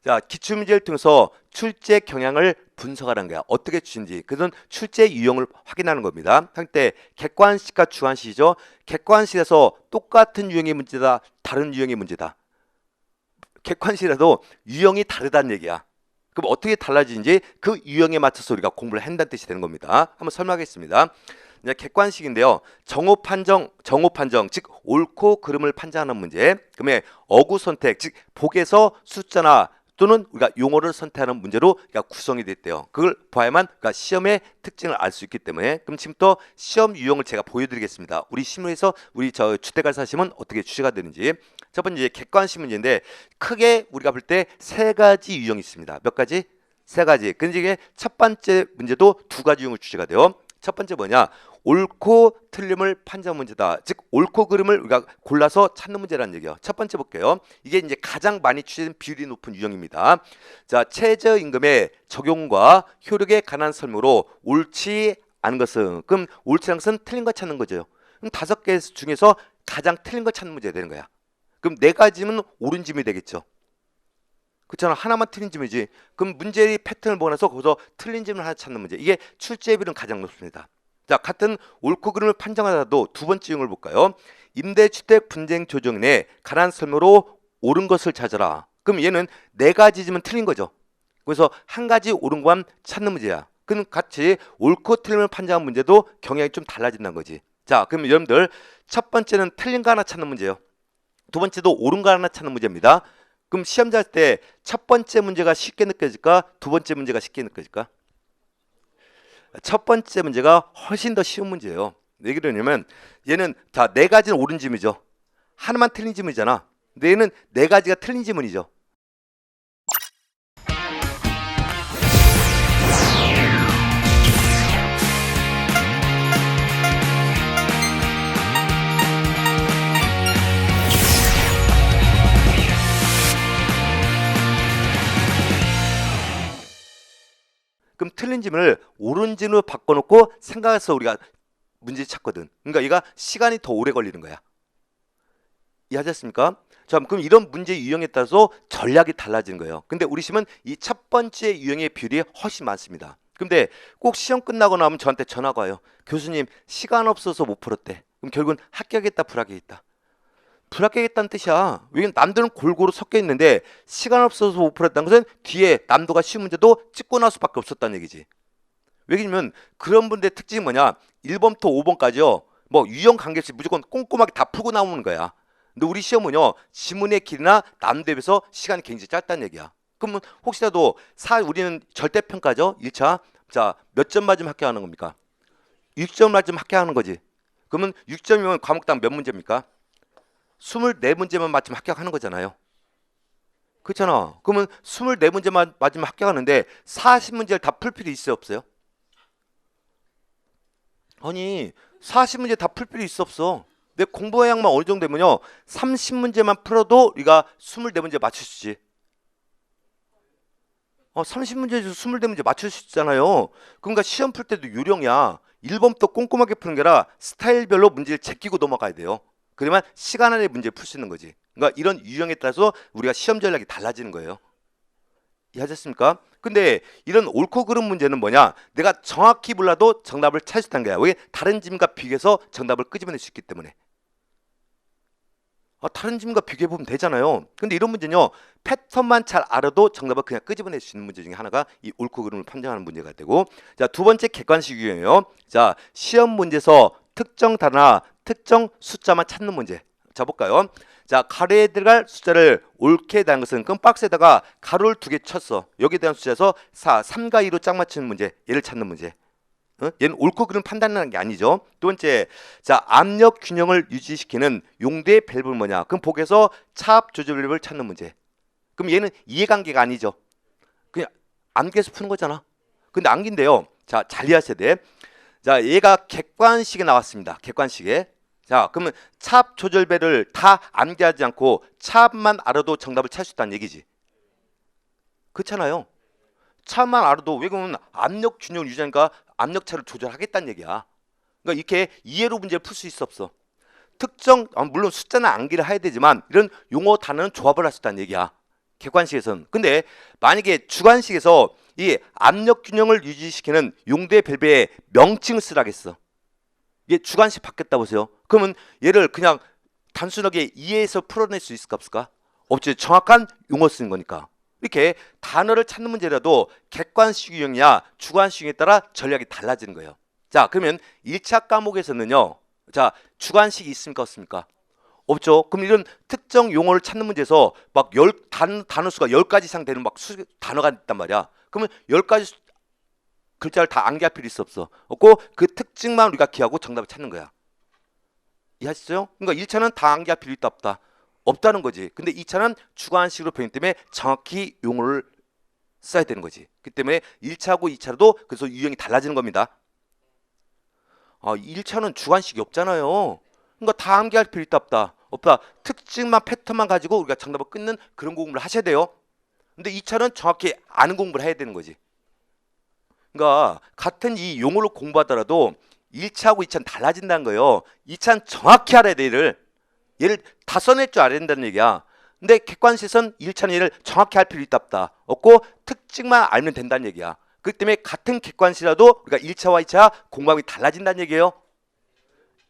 자, 기출문제를 통해서 출제 경향을 분석하는 거야. 어떻게 주는지. 그래서 출제 유형을 확인하는 겁니다. 한때 객관식과 주관식이죠. 객관식에서 똑같은 유형의 문제다, 다른 유형의 문제다. 객관식이라도 유형이 다르다는 얘기야. 그럼 어떻게 달라지는지 그 유형에 맞춰서 우리가 공부를 한다는 뜻이 되는 겁니다. 한번 설명하겠습니다. 이제 객관식인데요. 정오 판정, 즉 옳고 그름을 판정하는 문제. 그다음에 어구 선택, 즉 복에서 숫자나 또는 우리가 용어를 선택하는 문제로 구성이 됐대요. 그걸 봐야만 그러니까 시험의 특징을 알 수 있기 때문에. 그럼 지금부터 시험 유형을 제가 보여드리겠습니다. 우리 실무에서 우리 저 주택알사 시험은 어떻게 출제가 되는지. 첫 번째 객관식 문제인데 크게 우리가 볼 때 세 가지 유형이 있습니다. 몇 가지? 세 가지. 근데 이게 첫 번째 문제도 두 가지 유형으로 출제가 돼요. 첫 번째 뭐냐? 옳고 틀림을 판정 문제다. 즉 옳고 그름을 우리가 골라서 찾는 문제라는 얘기예요. 첫 번째 볼게요. 이게 이제 가장 많이 출제된 비율이 높은 유형입니다. 자, 최저임금의 적용과 효력에 관한 설명으로 옳지 않은 것은, 그럼 옳지 않은 것은 틀린 거 찾는 거죠. 그럼 5개 중에서 가장 틀린 거 찾는 문제가 되는 거야. 그럼 4가지면 옳은 질문이 되겠죠. 그렇잖아. 하나만 틀린 질문이지. 그럼 문제의 패턴을 보면서 거기서 틀린 질문 하나 찾는 문제. 이게 출제 비율은 가장 높습니다. 자, 같은 옳고 그름을 판정하더라도 두 번째 유형을 볼까요? 임대주택 분쟁 조정에 관한 설명으로 옳은 것을 찾아라. 그럼 얘는 4가지지만 틀린 거죠. 그래서 한 가지 옳은 것만 찾는 문제야. 그럼 같이 옳고 틀림을 판정한 문제도 경향이 좀 달라진다는 거지. 자, 그럼 여러분들 첫 번째는 틀린 거 하나 찾는 문제예요. 두 번째도 옳은 거 하나 찾는 문제입니다. 그럼 시험자 할 때 첫 번째 문제가 쉽게 느껴질까? 두 번째 문제가 쉽게 느껴질까? 첫 번째 문제가 훨씬 더 쉬운 문제예요. 왜 그러냐면 얘는 자, 4가지는 옳은 질문이죠. 하나만 틀린 질문이잖아. 근데 얘는 4가지가 틀린 질문이죠. 그럼 틀린 질문을 옳은 질문으로 바꿔놓고 생각해서 우리가 문제 찾거든. 그러니까 얘가 시간이 더 오래 걸리는 거야. 이해하셨습니까? 자, 그럼 이런 문제 유형에 따라서 전략이 달라지는 거예요. 근데 우리 시험은 이 첫 번째 유형의 비율이 훨씬 많습니다. 근데 꼭 시험 끝나고 나면 저한테 전화가 와요. 교수님, 시간 없어서 못 풀었대. 그럼 결국은 합격했다, 불합격했다. 불합격했다는 뜻이야. 왜냐면 남들은 골고루 섞여 있는데 시간 없어서 못 풀었다는 것은 뒤에 남도가 쉬운 문제도 찍고 나올 수밖에 없었다는 얘기지. 왜냐면 그런 분들의 특징이 뭐냐? 1번부터 5번까지요. 뭐 유형 관계없이 무조건 꼼꼼하게 다 풀고 나오는 거야. 근데 우리 시험은요. 지문의 길이나 남도에 비해서 시간이 굉장히 짧다는 얘기야. 그러면 혹시라도 우리는 절대평가죠. 1차. 자, 몇 점 맞으면 합격하는 겁니까? 6점 맞으면 합격하는 거지. 그러면 6점이면 과목당 몇 문제입니까? 24문제만 맞으면 합격하는 거잖아요. 그렇잖아. 그러면 24문제만 맞으면 합격하는데 40문제를 다 풀 필요 있어요, 없어요? 아니, 40문제 다 풀 필요 있어, 없어? 내 공부 양만 어느 정도 되면요 30문제만 풀어도 우리가 24문제 맞출 수 있지. 30문제 24문제 맞출 수 있잖아요. 그러니까 시험 풀 때도 요령이야. 1번부터 꼼꼼하게 푸는 게 아니라 스타일별로 문제를 제끼고 넘어가야 돼요. 그러면 시간 안에 문제를 풀 수 있는 거지. 그러니까 이런 유형에 따라서 우리가 시험 전략이 달라지는 거예요. 이해하셨습니까? 근데 이런 옳고 그른 문제는 뭐냐? 내가 정확히 몰라도 정답을 찾을 수 있다는 거야. 왜? 다른 질문과 비교해서 정답을 끄집어낼 수 있기 때문에. 다른 질문과 비교해보면 되잖아요. 근데 이런 문제는요, 패턴만 잘 알아도 정답을 그냥 끄집어낼 수 있는 문제 중에 하나가 이 옳고 그름을 판정하는 문제가 되고, 자, 두 번째 객관식 유형이에요. 자, 시험 문제에서 특정 단어나 특정 숫자만 찾는 문제. 자, 볼까요? 자, 가로에 들어갈 숫자를 옳게 대한 것은 그럼 박스에다가 가로를 2개 쳤어. 여기에 대한 숫자에서 4, 3과 2로 짝 맞추는 문제, 얘를 찾는 문제. 얘는 옳고 그름 판단하는 게 아니죠. 두 번째, 자, 압력 균형을 유지시키는 용도의 밸브는 뭐냐? 그럼 보기에서 차압 조절 밸브를 찾는 문제. 그럼 얘는 이해관계가 아니죠. 그냥 암기해서 푸는 거잖아. 근데 암기인데요. 자, 잘 이해하셔야 돼. 자, 얘가 객관식에 나왔습니다. 객관식에. 자, 그러면 차압 조절 밸브를 다 암기하지 않고 차압만 알아도 정답을 찾을 수 있다는 얘기지. 그렇잖아요. 차만 알아도 왜 그러면 압력 균형을 유지하니까 압력차를 조절하겠다는 얘기야. 그러니까 이렇게 이해로 문제를 풀 수 있어 없어? 특정 물론 숫자는 암기를 해야 되지만 이런 용어 단어는 조합을 할 수 있다는 얘기야. 객관식에서는. 근데 만약에 주관식에서 이 압력 균형을 유지시키는 용도의 밸브의 명칭을 쓰라겠어. 이게 주관식 바뀌었다 보세요. 그러면 얘를 그냥 단순하게 이해해서 풀어낼 수 있을까 없을까? 없지. 정확한 용어 쓰는 거니까. 이렇게 단어를 찾는 문제라도 객관식 유형이냐 주관식 유형에 따라 전략이 달라지는 거예요. 자, 그러면 1차 과목에서는요. 자, 주관식이 있습니까 없습니까? 없죠. 그럼 이런 특정 용어를 찾는 문제에서 막 단어 수가 10가지 이상 되는 막 단어가 있단 말이야. 그러면 10가지 글자를 다 암기할 필요 있어 없어? 없고 그 특징만 우리가 기하고 정답을 찾는 거야. 이해하시죠? 그러니까 1차는 다 암기할 필요 있다 없다? 없다는 거지. 근데 2차는 주관식으로 변이기 때문에 정확히 용어를 써야 되는 거지. 그 때문에 1차하고 2차도 그래서 유형이 달라지는 겁니다. 1차는 주관식이 없잖아요. 그러니까 다 암기할 필요 있다 없다? 없다. 특징만 패턴만 가지고 우리가 정답을 끊는 그런 공부를 하셔야 돼요. 근데 2차는 정확히 아는 공부를 해야 되는 거지. 그러니까 같은 이 용어를 공부하더라도 1차하고 2차는 달라진다는 거예요. 2차는 정확히 알아야 돼. 얘를 다 써낼 줄 알아야 된다는 얘기야. 근데 객관식에서는 1차는 얘를 정확히 할 필요 있다 없다? 없고 특징만 알면 된다는 얘기야. 그렇기 때문에 같은 객관식이라도 우리가 1차와 2차 공부하기 달라진다는 얘기예요.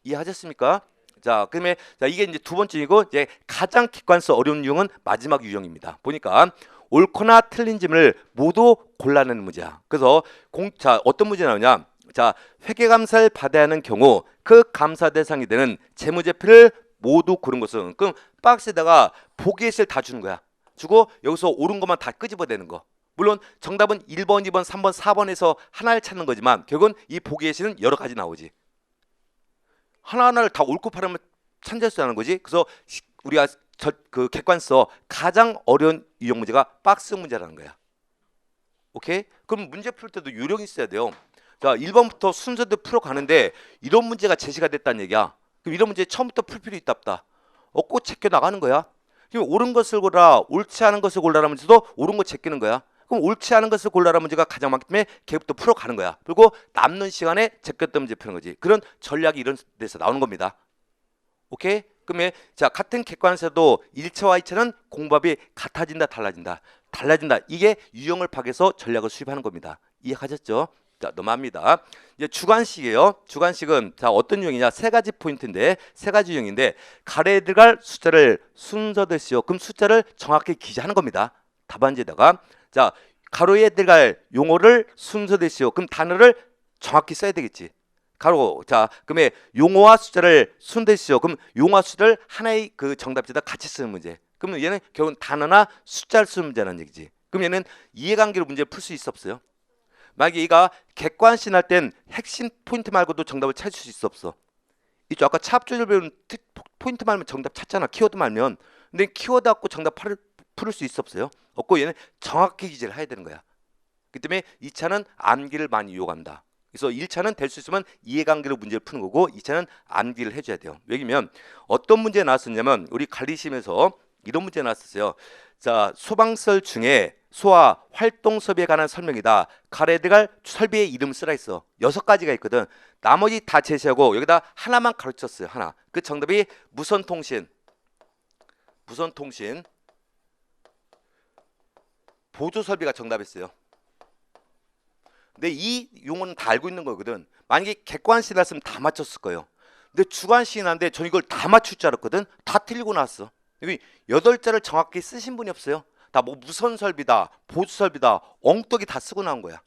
이해하셨습니까? 자, 그러면 자, 이게 이제 두 번째이고 이제 가장 객관성 어려운 유형은 마지막 유형입니다. 보니까 옳거나 틀린 질문을 모두 골라내는 문제야. 그래서 자, 어떤 문제 나오냐? 자, 회계감사를 받아야 하는 경우 그 감사 대상이 되는 재무제표를 모두 고른 것은 그럼 박스에다가 보기예시를 다 주는 거야. 주고 여기서 옳은 것만 다 끄집어내는 거. 물론 정답은 1번, 2번, 3번, 4번에서 하나를 찾는 거지만 결국은 이 보기예시는 여러 가지 나오지. 하나하나를 다 옳고 바르면 찾을 수 있는 거지. 그래서 우리가 그 객관서 가장 어려운 유형 문제가 박스 문제라는 거야. 오케이? 그럼 문제 풀 때도 요령이 있어야 돼요. 자, 1번부터 순서대로 풀어가는데 이런 문제가 제시가 됐다는 얘기야. 그럼 이런 문제 처음부터 풀 필요 있다 없다? 없고 제껴 나가는 거야. 지금 옳은 것을 골라, 옳지 않은 것을 골라라는 문제도 옳은 거 제끼는 거야. 그럼 옳지 않은 것을 골라라는 문제가 가장 많기 때문에 걔부터 풀어가는 거야. 그리고 남는 시간에 제꼈던 문제 푸는 거지. 그런 전략이 이런 데서 나오는 겁니다. 오케이? 그러면 자, 같은 객관에서도 1차와 2차는 공부합이 같아진다 달라진다. 달라진다. 이게 유형을 파악해서 전략을 수립하는 겁니다. 이해하셨죠? 자, 넘어갑니다. 이제 주관식이에요. 주관식은 자, 어떤 유형이냐? 세 가지 포인트인데 세 가지 유형인데 가로에 들어갈 숫자를 순서대시오. 그럼 숫자를 정확히 기재하는 겁니다. 답안지에다가 자, 가로에 들어갈 용어를 순서대시오. 그럼 단어를 정확히 써야 되겠지. 가로. 자, 그러면 용어와 숫자를 순대시오. 그럼 용어와 숫자를 하나의 그 정답지에다 같이 쓰는 문제. 그러면 얘는 결국 단어나 숫자를 쓰는 문제라는 얘기지. 그럼 얘는 이해관계로 문제를 풀 수 있어 없어요? 만약에 얘가 객관식 할 땐 핵심 포인트 말고도 정답을 찾을 수 있어 없어? 이쪽 아까 차압조절 배운 포인트 말면 정답 찾잖아. 키워드 말면. 근데 키워드 갖고 정답 풀을 수 있어 없어요? 없고 얘는 정확히 기재를 해야 되는 거야. 그 때문에 2차는 암기를 많이 요구한다. 그래서 1차는 될 수 있으면 이해관계로 문제를 푸는 거고 2차는 암기를 해줘야 돼요. 왜냐면 어떤 문제 나왔었냐면 우리 관리심에서 이런 문제 나왔었어요. 자, 소방설 중에 소와 활동 설비에 관한 설명이다. 가려야 될 설비의 이름 쓰라 했어. 6가지가 있거든. 나머지 다 제시하고 여기다 하나만 가르쳤어요. 하나. 그 정답이 무선통신, 보조설비가 정답이었어요. 근데 이 용어는 다 알고 있는 거거든. 만약에 객관식이었으면 다 맞췄을 거예요. 근데 주관식인데 전 이걸 다 맞출 줄 알았거든. 다 틀리고 나왔어. 여기 8자를 정확히 쓰신 분이 없어요. 다 뭐 무선 설비다, 보조 설비다, 엉뚱하게 다 쓰고 나온 거야.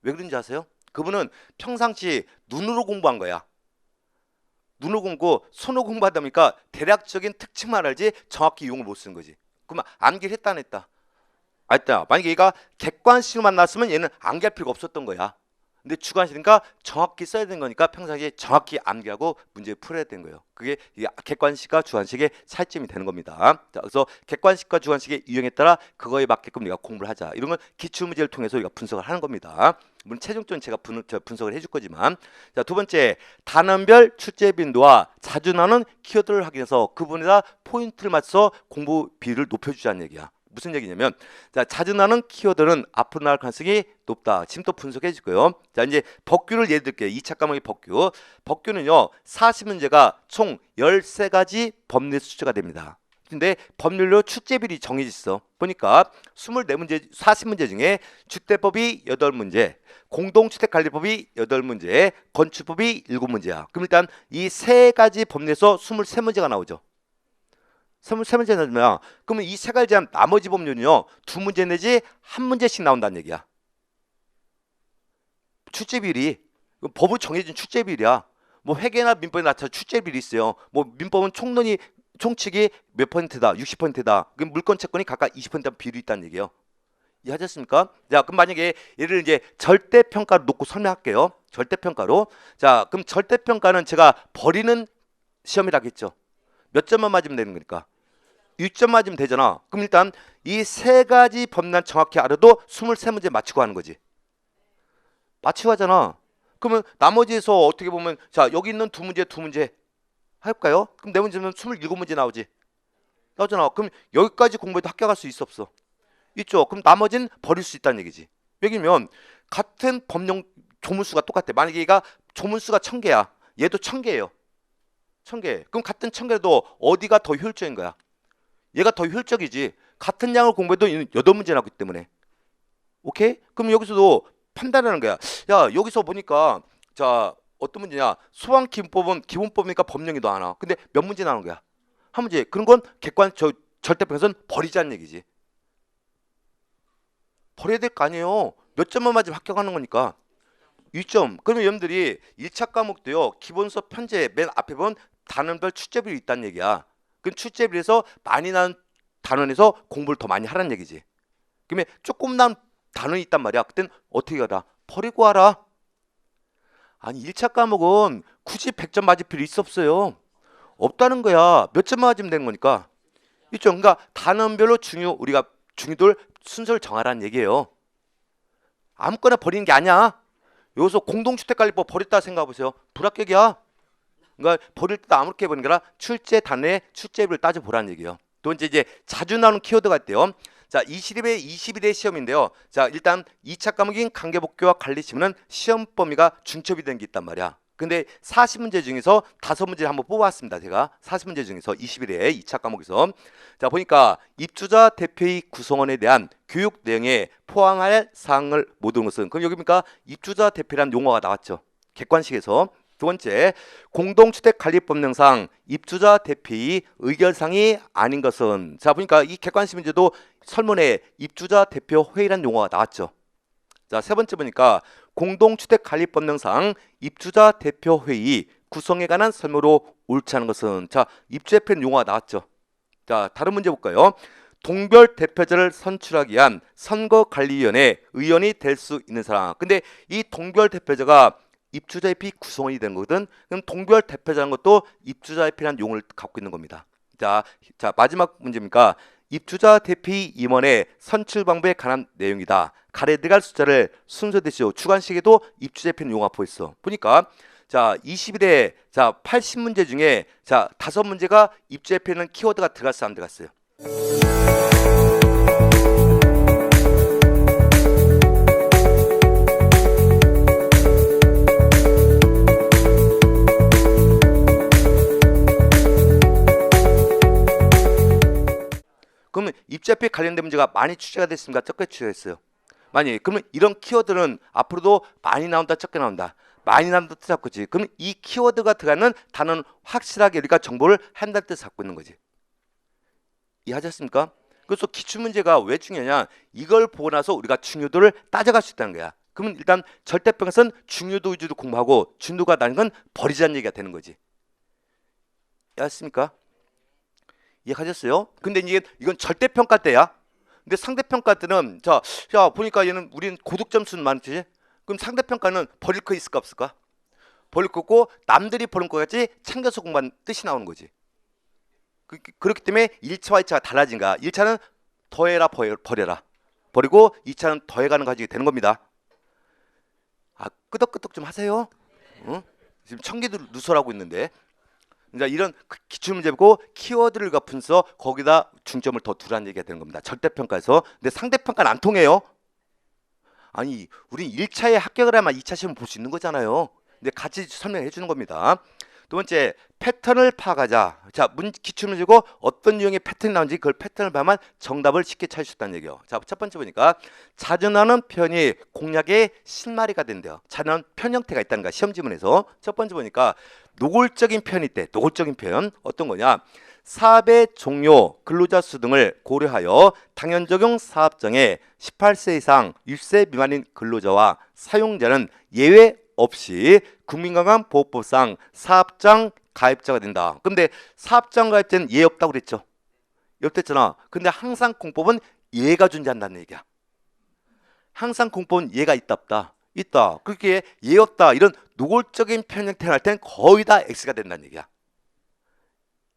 왜 그런지 아세요? 그분은 평상시 눈으로 공부한 거야. 눈으로 공부, 손으로 공부하다 보니까 대략적인 특징만 알지 정확히 용을 못 쓰는 거지. 그러면 암기를 했다 안 했다? 알다. 만약에 얘가 객관식으로만 나왔으면 얘는 암기할 필요가 없었던 거야. 근데 주관식이니까 정확히 써야 되는 거니까 평상시에 정확히 암기하고 문제 풀어야 되는 거예요. 그게 객관식과 주관식의 차이점이 되는 겁니다. 자, 그래서 객관식과 주관식의 유형에 따라 그거에 맞게끔 우리가 공부를 하자. 이런 건 기출문제를 통해서 우리가 분석을 하는 겁니다. 물론 최종적으로 제가 분석을 해줄 거지만, 자, 두 번째, 단원별 출제 빈도와 자주 나오는 키워드를 확인해서 그분에다 포인트를 맞춰서 공부 비율을 높여주자는 얘기야. 무슨 얘기냐면, 자, 자주 나오는 키워드는 앞으로 나올 가능성이 높다. 지금 또 분석해 줄 거예요. 자, 이제 법규를 예를 들게요. 2차 과목의 법규. 법규는요, 40문제가 총 13가지 법률 수치가 됩니다. 근데 법률로 출제비율이 정해져 있어. 보니까 24문제, 40문제 중에 주택법이 8문제, 공동주택관리법이 8문제, 건축법이 7문제야. 그럼 일단 이 3가지 법률에서 23문제가 나오죠. 23문제 나오면 그러면 이 3가지 한 나머지 법률은요 2문제 내지 1문제씩 나온다는 얘기야. 출제비율이 법으로 정해진 출제비율이야. 뭐 회계나 민법에 나타난 출제비율이 있어요. 뭐 민법은 총칙이 몇 %다, 60%다. 그럼 물권 채권이 각각 20% 비율이 있다는 얘기예요. 이해하셨습니까? 자, 그럼 만약에 얘를 이제 절대평가로 놓고 설명할게요. 절대평가로. 자, 그럼 절대평가는 제가 버리는 시험이라고 했죠. 몇 점만 맞으면 되는 거니까 6점 맞으면 되잖아. 그럼 일단 이 3가지 법만 정확히 알아도 23문제 맞추고 하는 거지. 맞추고 하잖아. 그러면 나머지에서 어떻게 보면 자, 여기 있는 2문제 할까요? 그럼 4문제면 27문제 나오지. 나오잖아. 그럼 여기까지 공부해도 합격할 수 있어 없어? 있죠. 그럼 나머지는 버릴 수 있다는 얘기지. 여기면 같은 법령 조문수가 똑같아. 만약에 얘가 조문수가 1000개야. 얘도 1000개예요. 1000개. 그럼 같은 1000개라도 어디가 더 효율적인 거야? 얘가 더 효율적이지. 같은 양을 공부해도 8문제 나오기 때문에. 오케이? 그럼 여기서도 판단하는 거야. 야, 여기서 보니까 자, 어떤 문제냐? 소방기본법은 기본법이니까 법령이 더 안 나와. 근데 몇 문제 나오는 거야? 한 문제. 그런 건 절대평가에서는 버리자는 얘기지. 버려야 될 거 아니에요. 몇 점만 맞으면 합격하는 거니까. 6점. 그러면 여러분들이 1차 과목도요. 기본서 편제 맨 앞에 보면 단원별 출제비율이 있다는 얘기야. 그럼 출제비율에서 많이 나온 단원에서 공부를 더 많이 하라는 얘기지. 그러면 조금 난 단원이 있단 말이야. 그땐 어떻게 하라? 버리고 하라. 아니 1차 과목은 굳이 100점 맞을 필요 있어 없어요. 없다는 거야. 몇 점만 맞으면 되는 거니까. 있죠. 그러니까 단원별로 우리가 중요도를 순서를 정하라는 얘기예요. 아무거나 버리는 게 아니야. 여기서 공동주택관리법 버렸다 생각해보세요. 불합격이야. 그러니까 버릴 때도 아무렇게 버리는 게 아니라 출제 단위의 출제비를 따져보라는 얘기예요. 또 이제 자주 나오는 키워드가 있대요. 자, 21회 시험인데요. 자, 일단 2차 과목인 관계복귀와 관리시험은 시험 범위가 중첩이 된 게 있단 말이야. 근데 40문제 중에서 5문제를 한번 뽑아왔습니다. 제가 40문제 중에서 21회 2차 과목에서 자, 보니까 입주자 대표의 구성원에 대한 교육 내용에 포함할 사항을 모든 것은 그럼 여기 보니까 입주자 대표라는 용어가 나왔죠. 객관식에서. 두 번째, 공동주택관리법령상 입주자 대표의 의결상이 아닌 것은 자, 보니까 이 객관식 문제도 설문에 입주자 대표 회의라는 용어가 나왔죠. 자, 세 번째 보니까 공동주택관리법령상 입주자 대표 회의 구성에 관한 설명으로 옳지 않은 것은 자, 입주대표는 용어가 나왔죠. 자, 다른 문제 볼까요? 동별 대표자를 선출하기 위한 선거관리위원회 의원이 될 수 있는 사람. 근데 이 동별 대표자가 입주자협의 구성원이 되는 거거든. 그럼 동별 대표자라는 것도 입주자협의라는 용어를 갖고 있는 겁니다. 자, 마지막 문제입니까? 입주자 대표의 임원의 선출 방법에 관한 내용이다. 가려 들어갈 숫자를 순서대시오. 주관식에도 입주자협의는 용어가 보였어. 보니까 자, 21회 자 80문제 중에 자 5문제가 입주협의는 키워드가 들어갔어 안 들어갔어요? 그러면 입자표에 관련된 문제가 많이 출제가 됐습니까? 적게 출제했어요. 많이. 그러면 이런 키워드는 앞으로도 많이 나온다, 적게 나온다. 많이 나온다 뜻 잡고 있지. 그럼 이 키워드가 들어가는 단어는 확실하게 우리가 정보를 한다는 뜻을 갖고 있는 거지. 이해하셨습니까? 그래서 기출문제가 왜 중요하냐? 이걸 보고 나서 우리가 중요도를 따져갈 수 있다는 거야. 그러면 일단 절대평가선 중요도 위주로 공부하고 중도가 다른 건 버리자는 얘기가 되는 거지. 이해하셨습니까? 이해하셨어요? 근데 이건 절대평가 때야. 근데 상대평가 때는 자 보니까 얘는 우리는 고득점수는 많지. 그럼 상대평가는 버릴 거 있을까 없을까? 버릴 거고 남들이 버린 거 같이 챙겨서 공부하는 뜻이 나오는 거지. 그렇기 때문에 1차와 2차가 달라진 거야. 1차는 더해라 버려라. 버리고 2차는 더해가는 가지고 되는 겁니다. 아 끄덕끄덕 좀 하세요. 응? 지금 청기도 누설하고 있는데. 그러니까 이런 기출문제고 키워드를 분서 거기다 중점을 더 두라는 얘기가 되는 겁니다. 절대평가에서. 근데 상대평가는 안 통해요. 아니 우린 1차에 합격을 하면 2차 시험 볼 수 있는 거잖아요. 근데 같이 설명해 주는 겁니다. 두 번째 패턴을 파악하자. 자 기출문제고 어떤 유형의 패턴이 나오는지 그걸 패턴을 봐야만 정답을 쉽게 찾을 수 있다는 얘기예요. 자 첫 번째 보니까 자주 나오는 표현이 공략의 실마리가 된대요. 자주 나오는 표현 형태가 있다는 거야. 시험 지문에서. 첫 번째 보니까 노골적인 표현이 있대. 노골적인 표현 어떤 거냐? 사업의 종료, 근로자 수 등을 고려하여 당연 적용 사업장에 18세 이상 6세 미만인 근로자와 사용자는 예외 없이 국민건강보호법상 사업장 가입자가 된다. 근데 사업장 가입자는 예외 없다고 그랬죠. 예외 없댔잖아. 근데 항상 공법은 예가 존재한다는 얘기야. 항상 공법은 예가 있다 없다. 있다. 그렇게 예외 없다. 이런 노골적인 표현 형태를 할 때는 거의 다 X가 된다는 얘기야.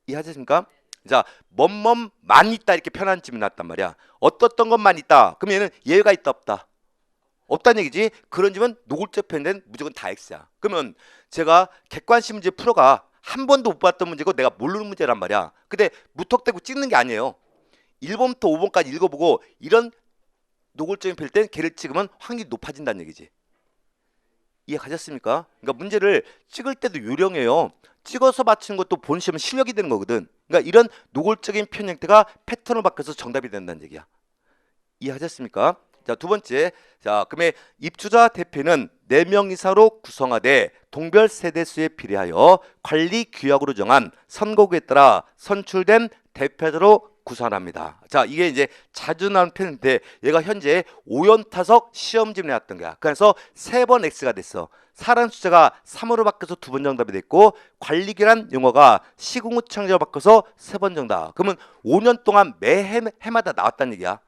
이해하셨습니까? 자, 뭐뭐만 있다 이렇게 표현한 질문이 나왔단 말이야. 어떤 것만 있다. 그러면 얘는 예외가 있다 없다. 없다는 얘기지. 그런 질문 노골적 표현된 무조건 다 X야. 그러면 제가 객관식 문제 풀어가 한 번도 못 봤던 문제고 내가 모르는 문제란 말이야. 근데 무턱대고 찍는 게 아니에요. 1번부터 5번까지 읽어보고 이런 노골적인 표현일 땐 걔를 찍으면 확률이 높아진다는 얘기지. 이해 가셨습니까? 그러니까 문제를 찍을 때도 요령이에요. 찍어서 맞추는 것도 본 시험은 실력이 되는 거거든. 그러니까 이런 노골적인 표현 형태가 패턴을 바꿔서 정답이 된다는 얘기야. 이해하셨습니까? 자, 두 번째. 자, 그러면 입주자 대표는 4명 이상으로 구성하되 동별 세대수에 비례하여 관리 규약으로 정한 선거구에 따라 선출된 대표자로 구성합니다. 자, 이게 이제 자주 나오는 표현인데 얘가 현재 5연타석 시험 질문에 나왔던 거야. 그래서 3번 X가 됐어. 사람 숫자가 3으로 바뀌어서 2번 정답이 됐고 관리기란 용어가 시공구청장으로 바뀌어서 3번 정답. 그러면 5년 동안 매 해마다 나왔다는 얘기야.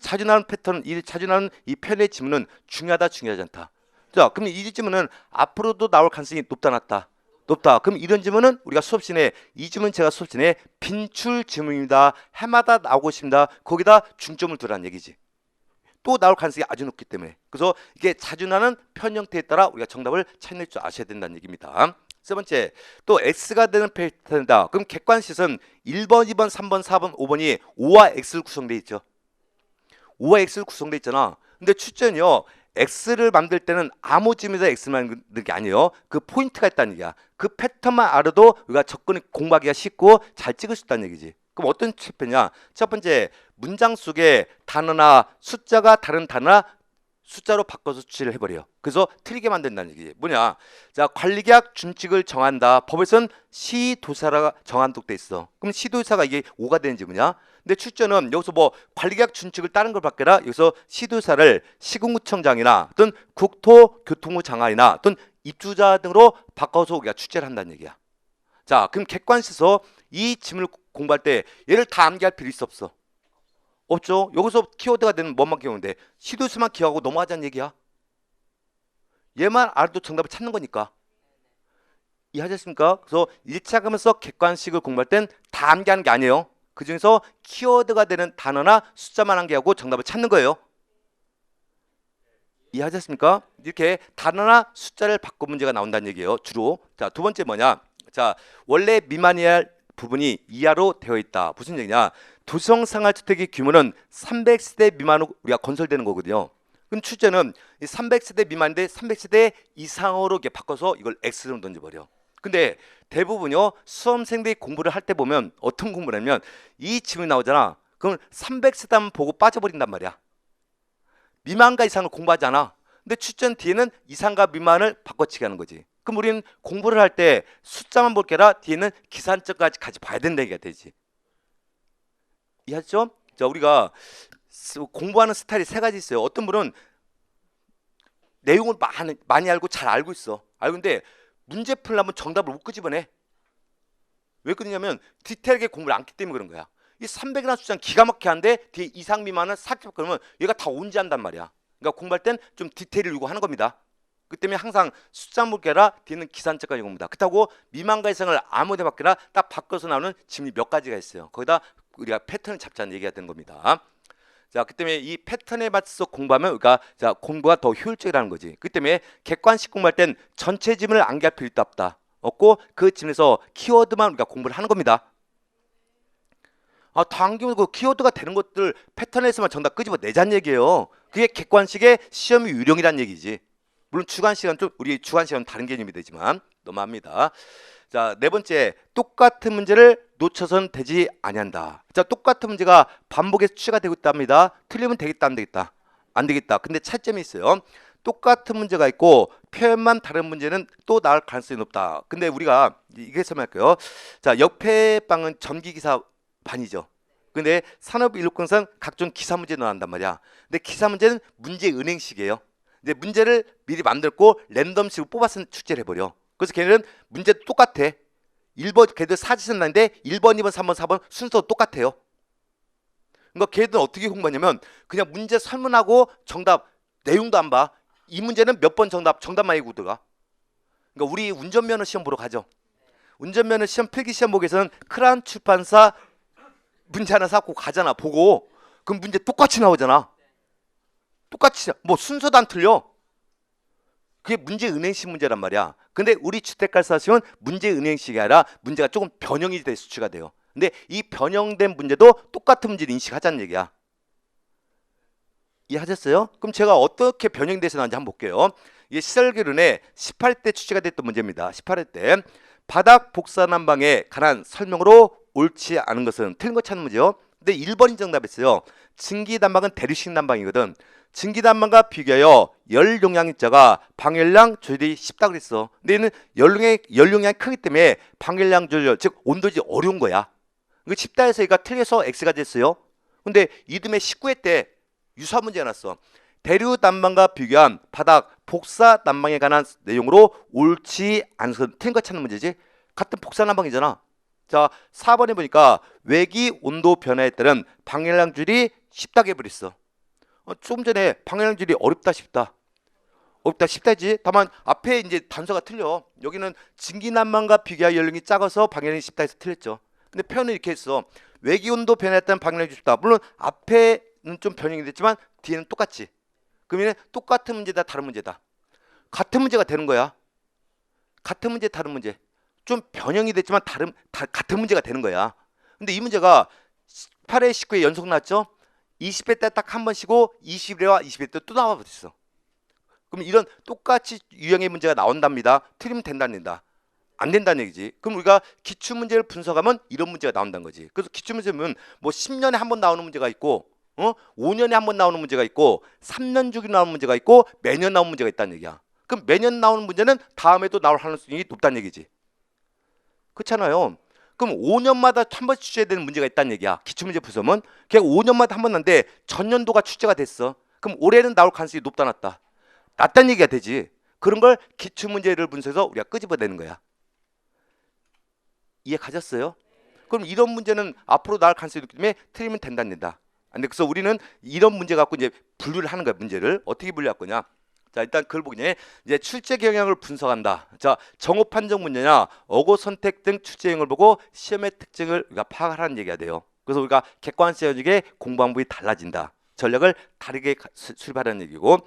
자주 나오는 패턴, 자주 나오는 이 표현의 지문은 중요하다, 중요하지 않다. 자, 그럼 이 지문은 앞으로도 나올 가능성이 높다, 낮다? 높다. 그럼 이런 지문은 우리가 수업 시간에 이 지문 제가 수업 시간에 빈출 지문입니다. 해마다 나오고 있습니다. 거기다 중점을 두라는 얘기지. 또 나올 가능성이 아주 높기 때문에. 그래서 이게 자주 나는 표현 형태에 따라 우리가 정답을 찾을 줄 아셔야 된다는 얘기입니다. 세 번째, 또 X가 되는 패턴이다. 그럼 객관식은 1번, 2번, 3번, 4번, 5번이 O와 X로 구성되어 있죠. O와 X로 구성되어 있잖아. 근데 출제는요. X를 만들 때는 아무 지점에서 X를 만드는 게 아니에요. 그 포인트가 있다는 얘기야. 그 패턴만 알아도 우리가 접근이 공부하기가 쉽고 잘 찍을 수 있다는 얘기지. 그럼 어떤 패턴이냐? 첫 번째, 문장 속에 단어나 숫자가 다른 단어나 숫자로 바꿔서 추치를 해버려요. 그래서 틀리게 만든다는 얘기지. 뭐냐? 자, 관리계약 준칙을 정한다. 법에서는 시도사가 정한다고 돼 있어. 그럼 시도사가 이게 5가 되는지 뭐냐? 근데 출제는 여기서 뭐 관리계약 준칙을 다른 걸 바뀌라 여기서 시도사를 시군구청장이나 어떤 국토교통부 장관이나 어떤 입주자 등으로 바꿔서 우리가 출제를 한다는 얘기야. 자, 그럼 객관식에서 이 지문을 공부할 때 얘를 다 암기할 필요 있어 없어? 없죠. 여기서 키워드가 되는 뭐만 기억하는데 시도수만 기억하고 넘어가자는 얘기야. 얘만 알아도 정답을 찾는 거니까. 이해하셨습니까? 그래서 1차 가면서 객관식을 공부할 땐 다 암기하는 게 아니에요. 그 중에서 키워드가 되는 단어나 숫자만 암기하고 정답을 찾는 거예요. 이해하셨습니까? 이렇게 단어나 숫자를 바꿔 문제가 나온다는 얘기예요. 주로. 자, 두 번째 뭐냐? 자, 원래 미만이야 할 부분이 이하로 되어 있다. 무슨 얘기냐? 도시생활주택의 규모는 300세대 미만으로 우리가 건설되는 거거든요. 그럼 출제는 300세대 미만인데 300세대 이상으로 이렇게 바꿔서 이걸 X로 던져버려. 근데 대부분요 수험생들이 공부를 할 때 보면 어떤 공부를 하면 이 질문이 나오잖아. 그럼 300세대만 보고 빠져버린단 말이야. 미만과 이상을 공부하지 않아. 근데 출전 뒤에는 이상과 미만을 바꿔치기 하는 거지. 그럼 우리는 공부를 할 때 숫자만 볼 게 아니라 뒤에는 기산점까지 같이 봐야 된다 얘기가 되지. 이해하죠? 자, 우리가 공부하는 스타일이 세 가지 있어요. 어떤 분은 내용을 많이 알고 잘 알고 있어. 알고는데 문제 풀려면 정답을 못 끄집어내. 왜 그러냐면 디테일하게 공부를 안 했기 때문에 그런 거야. 이 300이라는 숫자는 기가 막히게 한데 뒤에 이상 미만은 살짝 그러면 얘가 다 온지한단 말이야. 그러니까 공부할 땐 좀 디테일을 요구하는 겁니다. 그 때문에 항상 숫자 물개라 뒤에는 기산점까지 공부다. 그렇다고 미만과 이상을 아무데 바뀌나 딱 바꿔서 나오는 질문이 몇 가지가 있어요. 거기다 우리가 패턴을 잡자는 얘기가 되는 겁니다. 자, 그 때문에 이 패턴에 맞춰서 공부하면 우리가 자 공부가 더 효율적이라는 거지. 그 때문에 객관식 공부할 땐 전체 지문을 암기할 필요도 없고 그 지문에서 키워드만 우리가 공부를 하는 겁니다. 다 암기면 그 키워드가 되는 것들 패턴에서만 정답 끄집어내자는 얘기예요. 그게 객관식의 시험이 유령이라는 얘기지. 물론 주관식은 좀 우리 주관식은 다른 개념이 되지만 너무합니다. 자, 네 번째, 똑같은 문제를 놓쳐선 되지 아니한다. 자, 똑같은 문제가 반복해서 출제가 되고 있답니다. 틀리면 되겠다, 안 되겠다? 안 되겠다. 근데 차이점이 있어요. 똑같은 문제가 있고 표현만 다른 문제는 또 나올 가능성이 높다. 근데 우리가 이게 설명할게요. 자, 옆에 방은 전기기사 반이죠. 근데 산업인력공상 각종 기사 문제 나온단 말이야. 근데 기사 문제는 문제 은행식이에요. 근데 문제를 미리 만들고 랜덤식으로 뽑아서 출제를 해버려. 그래서 걔네는 문제도 똑같아. 1번 걔들 사지선 나는데 1번, 2번, 3번, 4번 순서 똑같아요. 그러니까 걔들은 어떻게 공부하냐면 그냥 문제 설문하고 정답 내용도 안 봐. 이 문제는 몇 번 정답만 읽고 들어가. 그러니까 우리 운전면허 시험 보러 가죠. 운전면허 시험 필기시험 보기에서는 크라운 출판사 문제 하나 사고 가잖아. 보고 그럼 문제 똑같이 나오잖아. 똑같이 뭐 순서도 안 틀려. 그게 문제 은행식 문제란 말이야. 근데 우리 주택가사 시험은 문제 은행식이 아니라 문제가 조금 변형이 돼 수치가 돼요. 근데 이 변형된 문제도 똑같은 문제를 인식하자는 얘기야. 이해하셨어요? 그럼 제가 어떻게 변형돼서 나왔는지 한번 볼게요. 이게 시설교련에 18대 출제가 됐던 문제입니다. 18회 때 바닥 복사 난방에 관한 설명으로 옳지 않은 것은 틀린 거 찾는 문제요. 근데 1번이 정답이었어요. 증기 난방은 대류식 난방이거든. 증기 난방과 비교하여 열 용량자가 방열량 조절이 쉽다 그랬어. 근데 얘는 열 용량이 크기 때문에 방열량 조절 즉 온도지 어려운 거야. 이거 쉽다 해서 얘가 틀려서 X가 됐어요. 근데 이듬해 19회 때 유사 문제가 났어. 대류 난방과 비교한 바닥 복사 난방에 관한 내용으로 옳지 않은 것은 틀린 거 찾는 문제지. 같은 복사 난방이잖아. 자, 4번에 보니까 외기 온도 변화에 따른 방열량 조절이 쉽다고 해버렸어. 조금 전에 방열량 조절이 어렵다 쉽다지. 다만 앞에 이제 단서가 틀려. 여기는 증기난방과 비교하여 연령이 작아서 방열량이 쉽다 해서 틀렸죠. 근데 표현을 이렇게 했어. 외기 온도 변화에 따른 방열량이 쉽다. 물론 앞에는 좀 변형이 됐지만 뒤에는 똑같지. 그러면 똑같은 문제다 다른 문제다. 같은 문제가 되는 거야. 같은 문제 다른 문제. 좀 변형이 됐지만 같은 문제가 되는 거야. 근데 이 문제가 8회 19회 연속 나왔죠. 20회 때 딱 한 번 쉬고 21회와 22회 때 또 나와버렸어. 그럼 이런 똑같이 유형의 문제가 나온답니다. 틀리면 된답니다. 안 된다는 얘기지. 그럼 우리가 기출문제를 분석하면 이런 문제가 나온다는 거지. 그래서 기출문제는 뭐 10년에 한 번 나오는 문제가 있고 5년에 한 번 나오는 문제가 있고 3년 주기 나오는 문제가 있고 매년 나오는 문제가 있다는 얘기야. 그럼 매년 나오는 문제는 다음에도 나올 가능성이 높다는 얘기지. 그렇잖아요. 그럼 5년마다 한 번씩 출제해야 되는 문제가 있다는 얘기야. 기출문제 분석은 걔가 5년마다 한 번 나는데 전년도가 출제가 됐어. 그럼 올해는 나올 가능성이 높다 낮다? 낮다는 얘기가 되지. 그런 걸 기출문제를 분석해서 우리가 끄집어내는 거야. 이해 가졌어요? 그럼 이런 문제는 앞으로 나올 가능성이 높기 때문에 틀리면 된다는 얘기다. 그래서 우리는 이런 문제 갖고 이제 분류를 하는 거야. 문제를 어떻게 분류할 거냐? 자, 일단 그걸 보기 전에 이제 출제 경향을 분석한다. 자, 정오 판정 문제냐, 어고 선택 등 출제 유형을 보고 시험의 특징을 우리가 파악하라는 얘기가 돼요. 그래서 우리가 객관성에 공부 방법이 달라진다. 전략을 다르게 수립하라는 얘기고,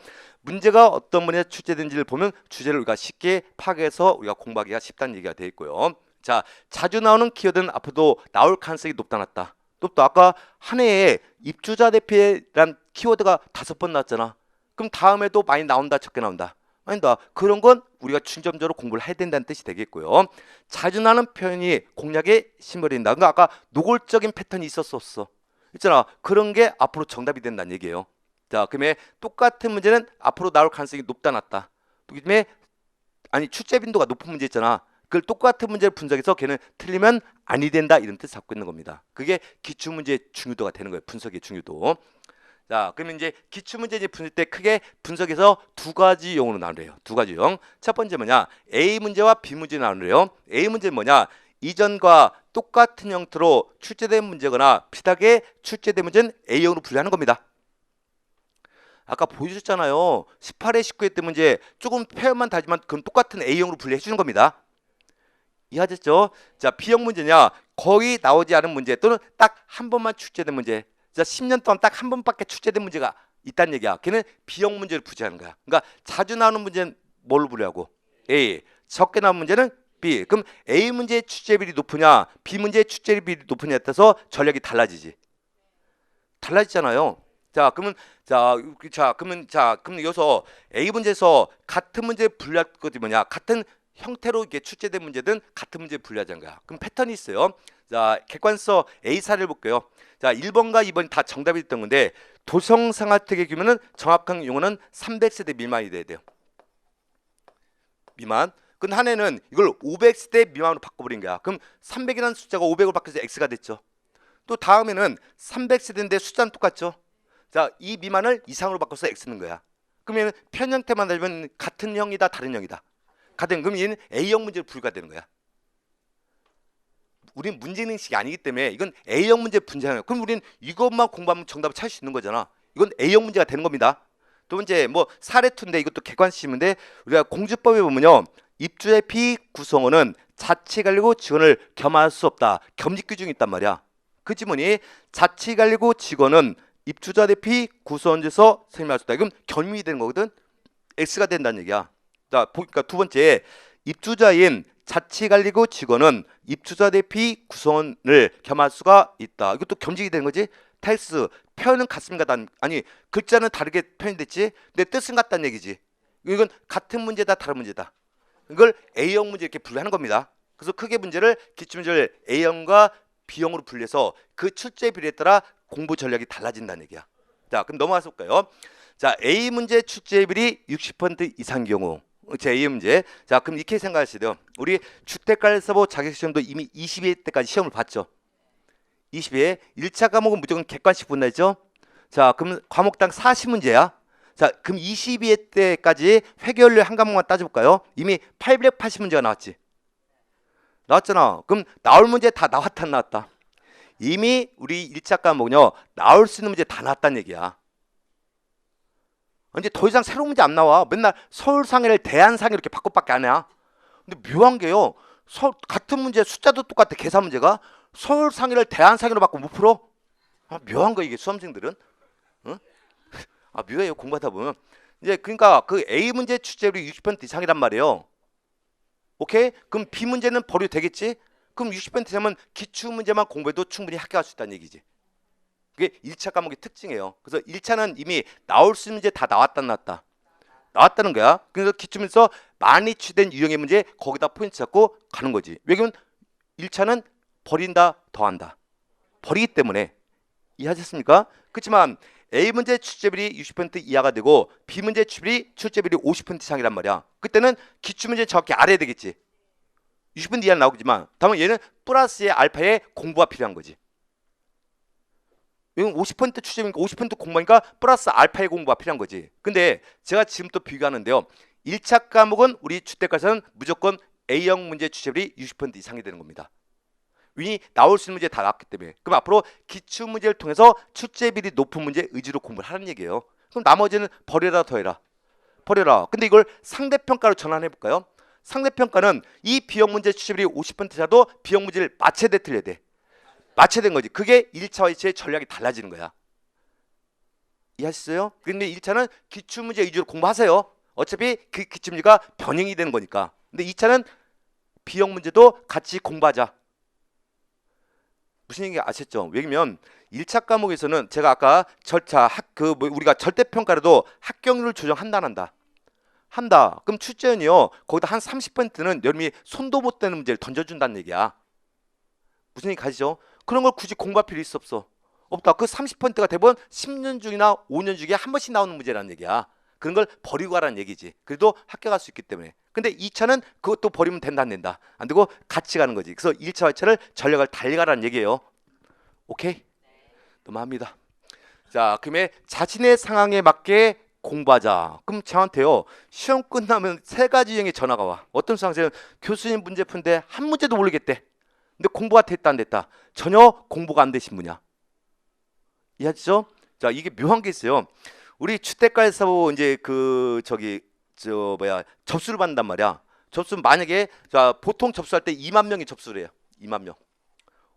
문제가 어떤 문제에 출제된지를 보면 주제를 우리가 쉽게 파악해서 우리가 공부하기가 쉽다는 얘기가 되어 있고요. 자, 자주 나오는 키워드는 앞으로도 나올 가능성이 높다 낮다. 또 아까 한 해에 입주자 대피란 키워드가 5번 나왔잖아. 그럼 다음에도 많이 나온다 적게 나온다? 아니다. 그런 건 우리가 중점적으로 공부를 해야 된다는 뜻이 되겠고요. 자주 나오는 표현이 공략에 심어린다. 그러니까 아까 노골적인 패턴이 있었어. 있잖아. 그런 게 앞으로 정답이 된다는 얘기예요. 자, 그러면 똑같은 문제는 앞으로 나올 가능성이 높다 낮다. 그다음에 아니 출제 빈도가 높은 문제 있잖아. 그걸 똑같은 문제를 분석해서 걔는 틀리면 아니 된다 이런 뜻을 갖고 있는 겁니다. 그게 기출 문제의 중요도가 되는 거예요. 분석의 중요도. 자, 그러면 이제 기출 문제 이제 분석 때 크게 분석해서 두 가지 용어로 나누래요. 두 가지 용. 첫 번째 뭐냐? A 문제와 B 문제 나누래요. A 문제는 뭐냐? 이전과 똑같은 형태로 출제된 문제거나 비슷하게 출제된 문제는 A형으로 분류하는 겁니다. 아까 보여줬잖아요. 18회 19회 때 문제 조금 표현만 다르지만 그건 똑같은 A형으로 분류해 주는 겁니다. 이해하셨죠? 자, B형 문제냐? 거의 나오지 않은 문제 또는 딱 한 번만 출제된 문제. 자, 10년 동안 딱 한 번밖에 출제된 문제가 있다는 얘기야. 걔는 B형 문제를 부재하는 거야. 그러니까 자주 나오는 문제는 뭘로 분류하고? A. 적게 나오는 문제는 B. 그럼 A 문제의 출제비율이 높으냐, B 문제의 출제비율이 높으냐에 따라서 전략이 달라지지. 달라지잖아요. 그러면 여기서 A 문제에서 같은 문제를 분류할 것이 뭐냐? 같은 형태로 이게 출제된 문제든 같은 문제를 분류하자는 거야. 그럼 패턴이 있어요. 자, 객관서 A 사례를 볼게요. 자, 1번과 2번이 다 정답이 됐던 건데 도성상하특의 규모는 정확한 용어는 300세대 미만이 돼야 돼요. 미만. 근데 한 해는 이걸 500세대 미만으로 바꿔버린 거야. 그럼 300이라는 숫자가 500으로 바뀌어서 X가 됐죠. 또 다음에는 300세대인데 숫자는 똑같죠. 자, 이 미만을 이상으로 바꿔서 X는 거야. 그러면 편형태만 달면 같은 형이다 다른 형이다. 같은. 그럼 얘는 A형 문제로 분류가 되는 거야. 우린 문제인식이 아니기 때문에 이건 A형 문제 분쟁이에요. 그럼 우린 이것만 공부하면 정답을 찾을 수 있는 거잖아. 이건 A형 문제가 되는 겁니다. 두 번째 뭐 사례2인데 이것도 객관식인데 우리가 공주법에 보면요. 입주자 피 구성원은 자치관리고 직원을 겸할 수 없다. 겸직 규정이 있단 말이야. 그 지문이 자치관리고 직원은 입주자 대피 구성원에서 생략할 수 없다. 이건 겸임이 되는 거거든. X가 된다는 얘기야. 자, 보니까 두 번째 입주자인 자치관리고 직원은 입주자 대피 구성원을 겸할 수가 있다. 이것도 겸직이 되는 거지. 텍스 표현은 같습니다. 아니 글자는 다르게 표현됐지. 근데 뜻은 같다는 얘기지. 이건 같은 문제다 다른 문제다. 이걸 A형 문제 이렇게 분류하는 겁니다. 그래서 크게 문제를 기출문제를 A형과 B형으로 분류해서 그 출제 비율에 따라 공부 전략이 달라진다는 얘기야. 자, 그럼 넘어가서 볼까요? 자, A 문제 출제 비율이 60% 이상 경우. 제 A 문제. 자, 그럼 이렇게 생각하셔야 돼요. 우리 주택관리사보 자격시험도 이미 22회 때까지 시험을 봤죠. 22회 1차 과목은 무조건 객관식 분할이죠. 자, 그럼 과목당 40문제야. 자, 그럼 22회 때까지 회계원료 한 과목만 따져볼까요? 이미 880문제가 나왔지. 나왔잖아. 그럼 나올 문제 다 나왔다 안 나왔다? 이미 우리 1차 과목은요. 나올 수 있는 문제 다 나왔다는 얘기야. 이제 더 이상 새로운 문제 안 나와. 맨날 서울상해를 대한상해 이렇게 바꿔밖에 안 해. 근데 묘한 게요. 같은 문제 숫자도 똑같아. 계산 문제가. 서울상해를 대한상해로 바꿔 못 풀어? 묘한 거 이게 수험생들은. 응? 묘해요. 공부하다 보면. 이제 그러니까 그 A 문제 출제율이 60% 이상이란 말이에요. 오케이? 그럼 B 문제는 버려도 되겠지? 그럼 60% 되면 기출 문제만 공부해도 충분히 합격할 수 있다는 얘기지. 그게 1차 과목의 특징이에요. 그래서 1차는 이미 나올 수 있는 문제 다 나왔다 나왔다. 나왔다는 거야. 그래서 기출문제에서 많이 취된 유형의 문제 거기다 포인트 잡고 가는 거지. 왜냐면 1차는 버린다 더한다. 버리기 때문에. 이해하셨습니까? 그렇지만 A 문제 출제비율이 60% 이하가 되고 B 문제 출제비율이 50% 이상이란 말이야. 그때는 기출문제 정확히 알아야 되겠지. 60% 이하 나오지만 다만 얘는 플러스의 알파의 공부가 필요한 거지. 이건 50% 출제니까 50% 공부하니까 플러스 알파의 공부가 필요한 거지. 근데 제가 지금 또 비교하는데요. 1차 과목은 우리 주택가서는 무조건 A형 문제 출제비율이 60% 이상이 되는 겁니다. 위 나올 수 있는 문제 다 나왔기 때문에. 그럼 앞으로 기출 문제를 통해서 출제비율이 높은 문제 위주로 공부를 하는 얘기예요. 그럼 나머지는 버려라 더해라. 버려라. 근데 이걸 상대평가로 전환해 볼까요? 상대평가는 이 B형 문제 출제비율이 50%라도 B형 문제를 맞춰야 돼 틀려야 돼. 맞춰야 된 거지. 그게 1차와 2차의 전략이 달라지는 거야. 이해하셨어요? 근데 1차는 기출문제 위주로 공부하세요. 어차피 그 기출문제가 변형이 되는 거니까. 근데 2차는 B형 문제도 같이 공부하자. 무슨 얘기 아셨죠? 왜냐면 1차 과목에서는 제가 아까 우리가 절대평가로도 합격률을 조정한다. 한다. 그럼 출제연이요. 거기다 한 30%는 여러분이 손도 못 대는 문제를 던져준다는 얘기야. 무슨 얘기 가시죠? 그런 걸 굳이 공부할 필요 있어 없어? 없다. 그 30%가 대부분 10년 중이나 5년 중에 한 번씩 나오는 문제라는 얘기야. 그런 걸 버리고 가라는 얘기지. 그래도 합격할 수 있기 때문에. 근데 2차는 그것도 버리면 된다 안 된다. 안 되고 같이 가는 거지. 그래서 1차, 2차를 전략을 달리가라는 얘기예요. 오케이? 넘어갑니다. 자, 그러면 자신의 상황에 맞게 공부하자. 그럼 저한테요. 시험 끝나면 3가지 유형의 전화가 와. 어떤 상황에서는 교수님 문제 푸는데 한 문제도 모르겠대. 근데 공부가 됐다 안 됐다. 전혀 공부가 안 되신 분이야. 이해하시죠? 자, 이게 묘한 게 있어요. 우리 주택가에서 이제 접수를 받는단 말이야. 접수 만약에 자 보통 접수할 때 2만 명이 접수를 해요. 2만 명.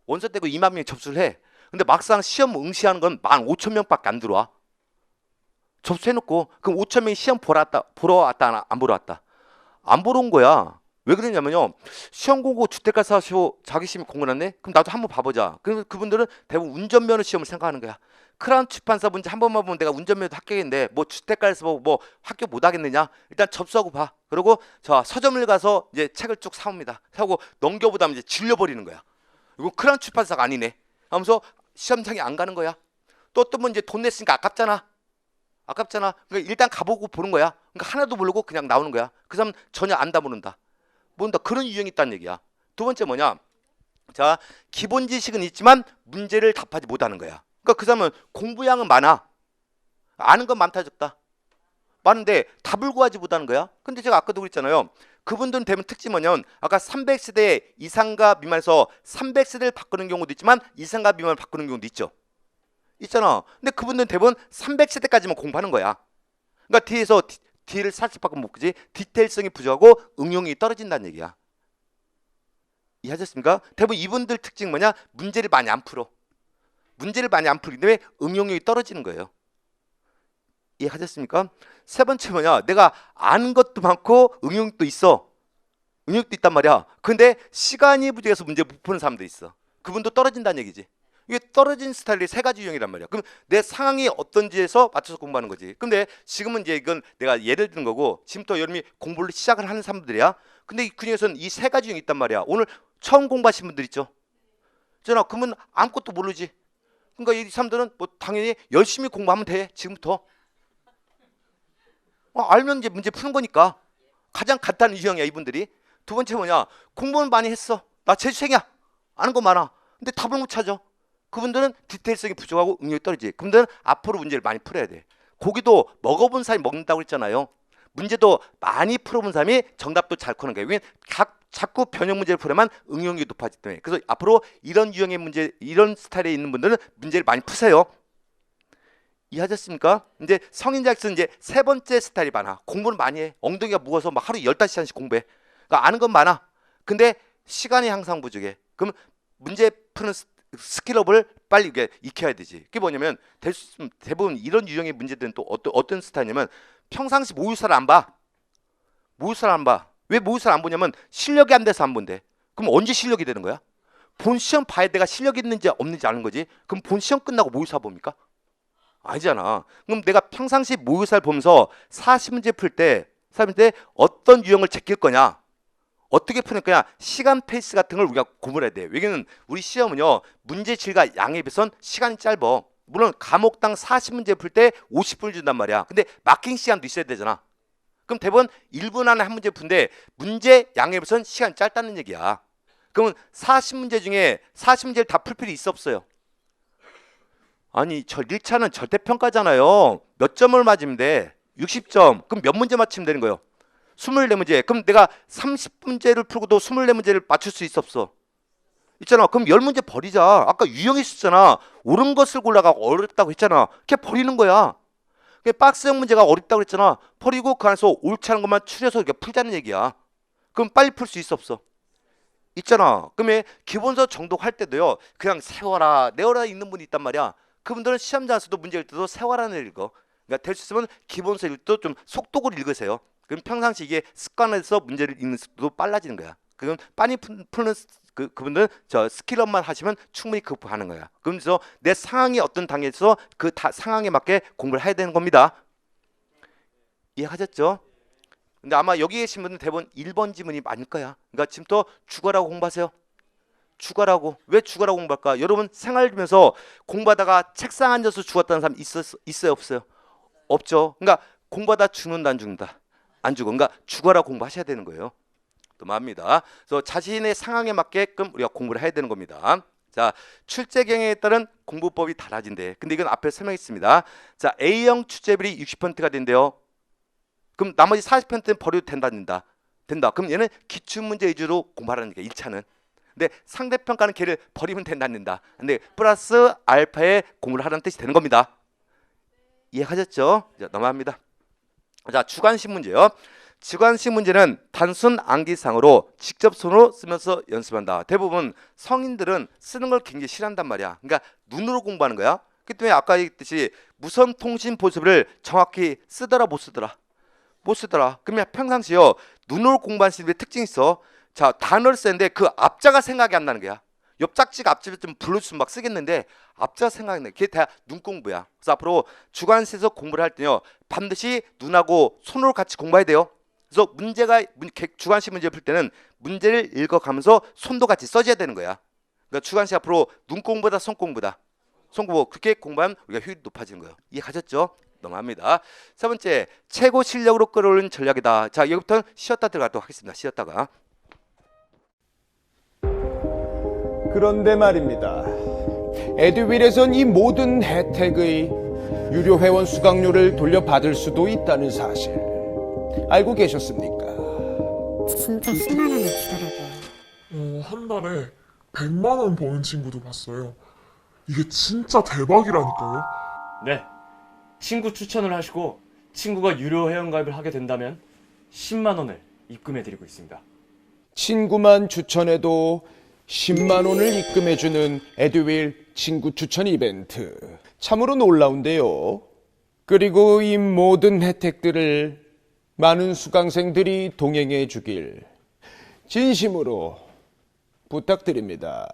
원서 떼고 2만 명이 접수를 해. 근데 막상 시험 응시하는 건 15,000명밖에 안 들어와. 접수해놓고 그럼 5,000명이 시험 보러 왔다 안 보러 왔다? 안 보러 온 거야. 왜 그러냐면요. 시험 공고 주택가 사시오 자기 시험이 공고났네? 그럼 나도 한번 봐보자. 그럼 그분들은 대부분 운전면허 시험을 생각하는 거야. 크라운 출판사 문제 한 번만 보면 내가 운전면허도 합격했는데 뭐 주택가에서 뭐 합격 못 하겠느냐? 일단 접수하고 봐. 그리고 자 서점을 가서 이제 책을 쭉 사옵니다. 사고 넘겨보다 이제 질려버리는 거야. 이거 크라운 출판사가 아니네. 하면서 시험장에 안 가는 거야. 또 어떤 분 이제 돈 냈으니까 아깝잖아. 그러니까 일단 가보고 보는 거야. 그러니까 하나도 모르고 그냥 나오는 거야. 그 사람 전혀 안다 모른다. 그런 유형이 있다는 얘기야. 두 번째 뭐냐? 자, 기본 지식은 있지만 문제를 답하지 못하는 거야. 그러니까 그 사람은 공부량은 많아. 아는 건 많다 적다. 많은데 답을 구하지 못하는 거야. 근데 제가 아까도 그랬잖아요. 그분들은 대부분 특징이 뭐냐면 아까 300세대 이상과 미만에서 300세대를 바꾸는 경우도 있지만 이상과 미만을 바꾸는 경우도 있잖아. 근데 그분들은 대부분 300세대까지만 공부하는 거야. 그러니까 뒤를 살짝 바꾸면 못 그지? 디테일성이 부족하고 응용이 떨어진다는 얘기야. 이해하셨습니까? 대부분 이분들 특징 뭐냐? 문제를 많이 안 풀어. 문제를 많이 안 풀기 때문에 응용력이 떨어지는 거예요. 이해하셨습니까? 세 번째 뭐냐? 내가 아는 것도 많고 응용도 있어. 응용도 있단 말이야. 근데 시간이 부족해서 문제 못 푸는 사람도 있어. 그분도 떨어진다는 얘기지. 이게 떨어진 스타일이 3가지 유형이란 말이야. 그럼 내 상황이 어떤지에서 맞춰서 공부하는 거지. 근데 지금은 이제 이건 내가 예를 드는 거고 지금부터 여러분이 공부를 시작을 하는 사람들이야. 근데 그 중에서는 이 3가지 유형이 있단 말이야. 오늘 처음 공부하신 분들 있죠? 그러면 아무것도 모르지. 그러니까 이 사람들은 뭐 당연히 열심히 공부하면 돼. 지금부터. 알면 이제 문제 푸는 거니까. 가장 간단한 유형이야 이분들이. 두 번째 뭐냐? 공부는 많이 했어. 나 재수생이야. 아는 거 많아. 근데 답을 못 찾아. 그분들은 디테일성이 부족하고 응용이 떨어지지. 그분들은 앞으로 문제를 많이 풀어야 돼. 고기도 먹어본 사람이 먹는다고 했잖아요. 문제도 많이 풀어본 사람이 정답도 잘 커는 거예요. 왜냐면 자꾸 변형 문제를 풀어야만 응용이 높아지기 때문에. 그래서 앞으로 이런 유형의 문제, 이런 스타일에 있는 분들은 문제를 많이 푸세요. 이해하셨습니까? 이제 성인자학생은 이제 3번째 스타일이 많아. 공부는 많이 해. 엉덩이가 무거워서 막 하루 15시간씩 공부해. 그러니까 아는 건 많아. 근데 시간이 항상 부족해. 그럼 문제 푸는 스킬업을 빨리 익혀야 되지. 그게 뭐냐면 대부분 이런 유형의 문제들은 또 어떤 스타일이냐면 평상시 모의고사를 안 봐. 왜 모의고사를 안 보냐면 실력이 안 돼서 안 본대. 그럼 언제 실력이 되는 거야? 본 시험 봐야 내가 실력이 있는지 없는지 아는 거지. 그럼 본 시험 끝나고 모의고사 봅니까? 아니잖아. 그럼 내가 평상시 모의고사를 보면서 40문제 풀 때 어떤 유형을 제낄 거냐? 어떻게 푸는 거냐? 시간 페이스 같은 걸 우리가 구분해야 돼. 왜냐면 우리 시험은요. 문제 질과 양에 비해선 시간이 짧아. 물론 과목당 40문제 풀 때 50분을 준단 말이야. 근데 마킹 시간도 있어야 되잖아. 그럼 대부분 1분 안에 한 문제 푼데 문제 양에 비해선 시간이 짧다는 얘기야. 그러면 40문제 중에 40문제를 다 풀 필요 있어 없어요? 아니 1차는 절대평가잖아요. 몇 점을 맞으면 돼? 60점. 그럼 몇 문제 맞히면 되는 거예요? 24문제. 그럼 내가 30문제를 풀고도 24문제를 맞출 수 있어 없어? 있잖아. 그럼 10문제 버리자. 아까 유형이 있었잖아. 옳은 것을 골라가고 어렵다고 했잖아. 그냥 버리는 거야. 박스형 문제가 어렵다고 했잖아. 버리고 그 안에서 옳지 않은 것만 추려서 이렇게 풀자는 얘기야. 그럼 빨리 풀 수 있어 없어? 있잖아. 그러면 기본서 정독할 때도요. 그냥 세워라 내워라 읽는 분이 있단 말이야. 그분들은 시험장에서도 문제 읽을 때도 세워라를 읽어. 그러니까 될 수 있으면 기본서 읽을 때도 좀 속독을 읽으세요. 그럼 평상시 이게 습관에서 문제를 읽는 속도도 빨라지는 거야. 그건 많이 푸는 그분들 저 스킬업만 하시면 충분히 극복하는 거야. 그러면서 내 상황이 어떤 단계에서 그 상황에 맞게 공부를 해야 되는 겁니다. 이해하셨죠? 근데 아마 여기 계신 분들 대부분 1번 지문이 많을 거야. 그러니까 지금부터 죽어라고 공부하세요. 죽어라고. 왜 죽어라고 공부할까? 여러분 생활 주면서 공부하다가 책상 앉아서 죽었다는 사람 있어요 없어요? 없죠. 그러니까 공부하다 죽는다 안 죽는다? 안 죽어. 그러니까 죽어라 공부하셔야 되는 거예요. 또 말입니다. 그래서 자신의 상황에 맞게끔 우리가 공부를 해야 되는 겁니다. 자, 출제 경향에 따른 공부법이 달라진대. 근데 이건 앞에 설명했습니다. 자, A형 출제비율이 60%가 된대요. 그럼 나머지 40%는 버려도 된다. 그럼 얘는 기출문제 위주로 공부하라는 게 1차는. 근데 상대평가는 걔를 버리면 된다. 근데 플러스 알파에 공부를 하라는 뜻이 되는 겁니다. 이해하셨죠? 자, 넘어갑니다. 자, 주관식 문제요. 주관식 문제는 단순 암기상으로 직접 손으로 쓰면서 연습한다. 대부분 성인들은 쓰는 걸 굉장히 싫어한단 말이야. 그러니까 눈으로 공부하는 거야. 그 때문에 아까 얘기했듯이 무선 통신 보습을 정확히 쓰더라 못 쓰더라? 못 쓰더라. 그러면 평상시요 눈으로 공부하는 시들의 특징이 있어. 자, 단어를 쓰는데 그 앞자가 생각이 안 나는 거야. 옆짝지가 앞자를 좀 불러주면 막 쓰겠는데 앞자가 생각이 안 나. 그게 다 눈 공부야. 그래서 앞으로 주관식에서 공부를 할 때요 반드시 눈하고 손으로 같이 공부해야 돼요. 그래서 주관식 문제 풀 때는 문제를 읽어가면서 손도 같이 써줘야 되는 거야. 그러니까 주관식 앞으로 눈 공부보다 손 공부다. 손 공부 그렇게 공부하면 우리가 효율이 높아지는 거예요. 이해가셨죠? 넘어갑니다. 세 번째, 최고 실력으로 끌어올리는 전략이다. 자, 여기부터는 쉬었다 들어가도록 하겠습니다. 쉬었다가. 그런데 말입니다. 에듀윌에선 이 모든 혜택의 유료 회원 수강료를 돌려받을 수도 있다는 사실 알고 계셨습니까? 진짜 10만 원을 주더라고요. 한 달에 100만 원 버는 친구도 봤어요. 이게 진짜 대박이라니까요. 네, 친구 추천을 하시고 친구가 유료 회원가입을 하게 된다면 10만 원을 입금해드리고 있습니다. 친구만 추천해도 10만 원을 입금해주는 에듀윌 친구 추천 이벤트. 참으로 놀라운데요. 그리고 이 모든 혜택들을 많은 수강생들이 동행해 주길 진심으로 부탁드립니다.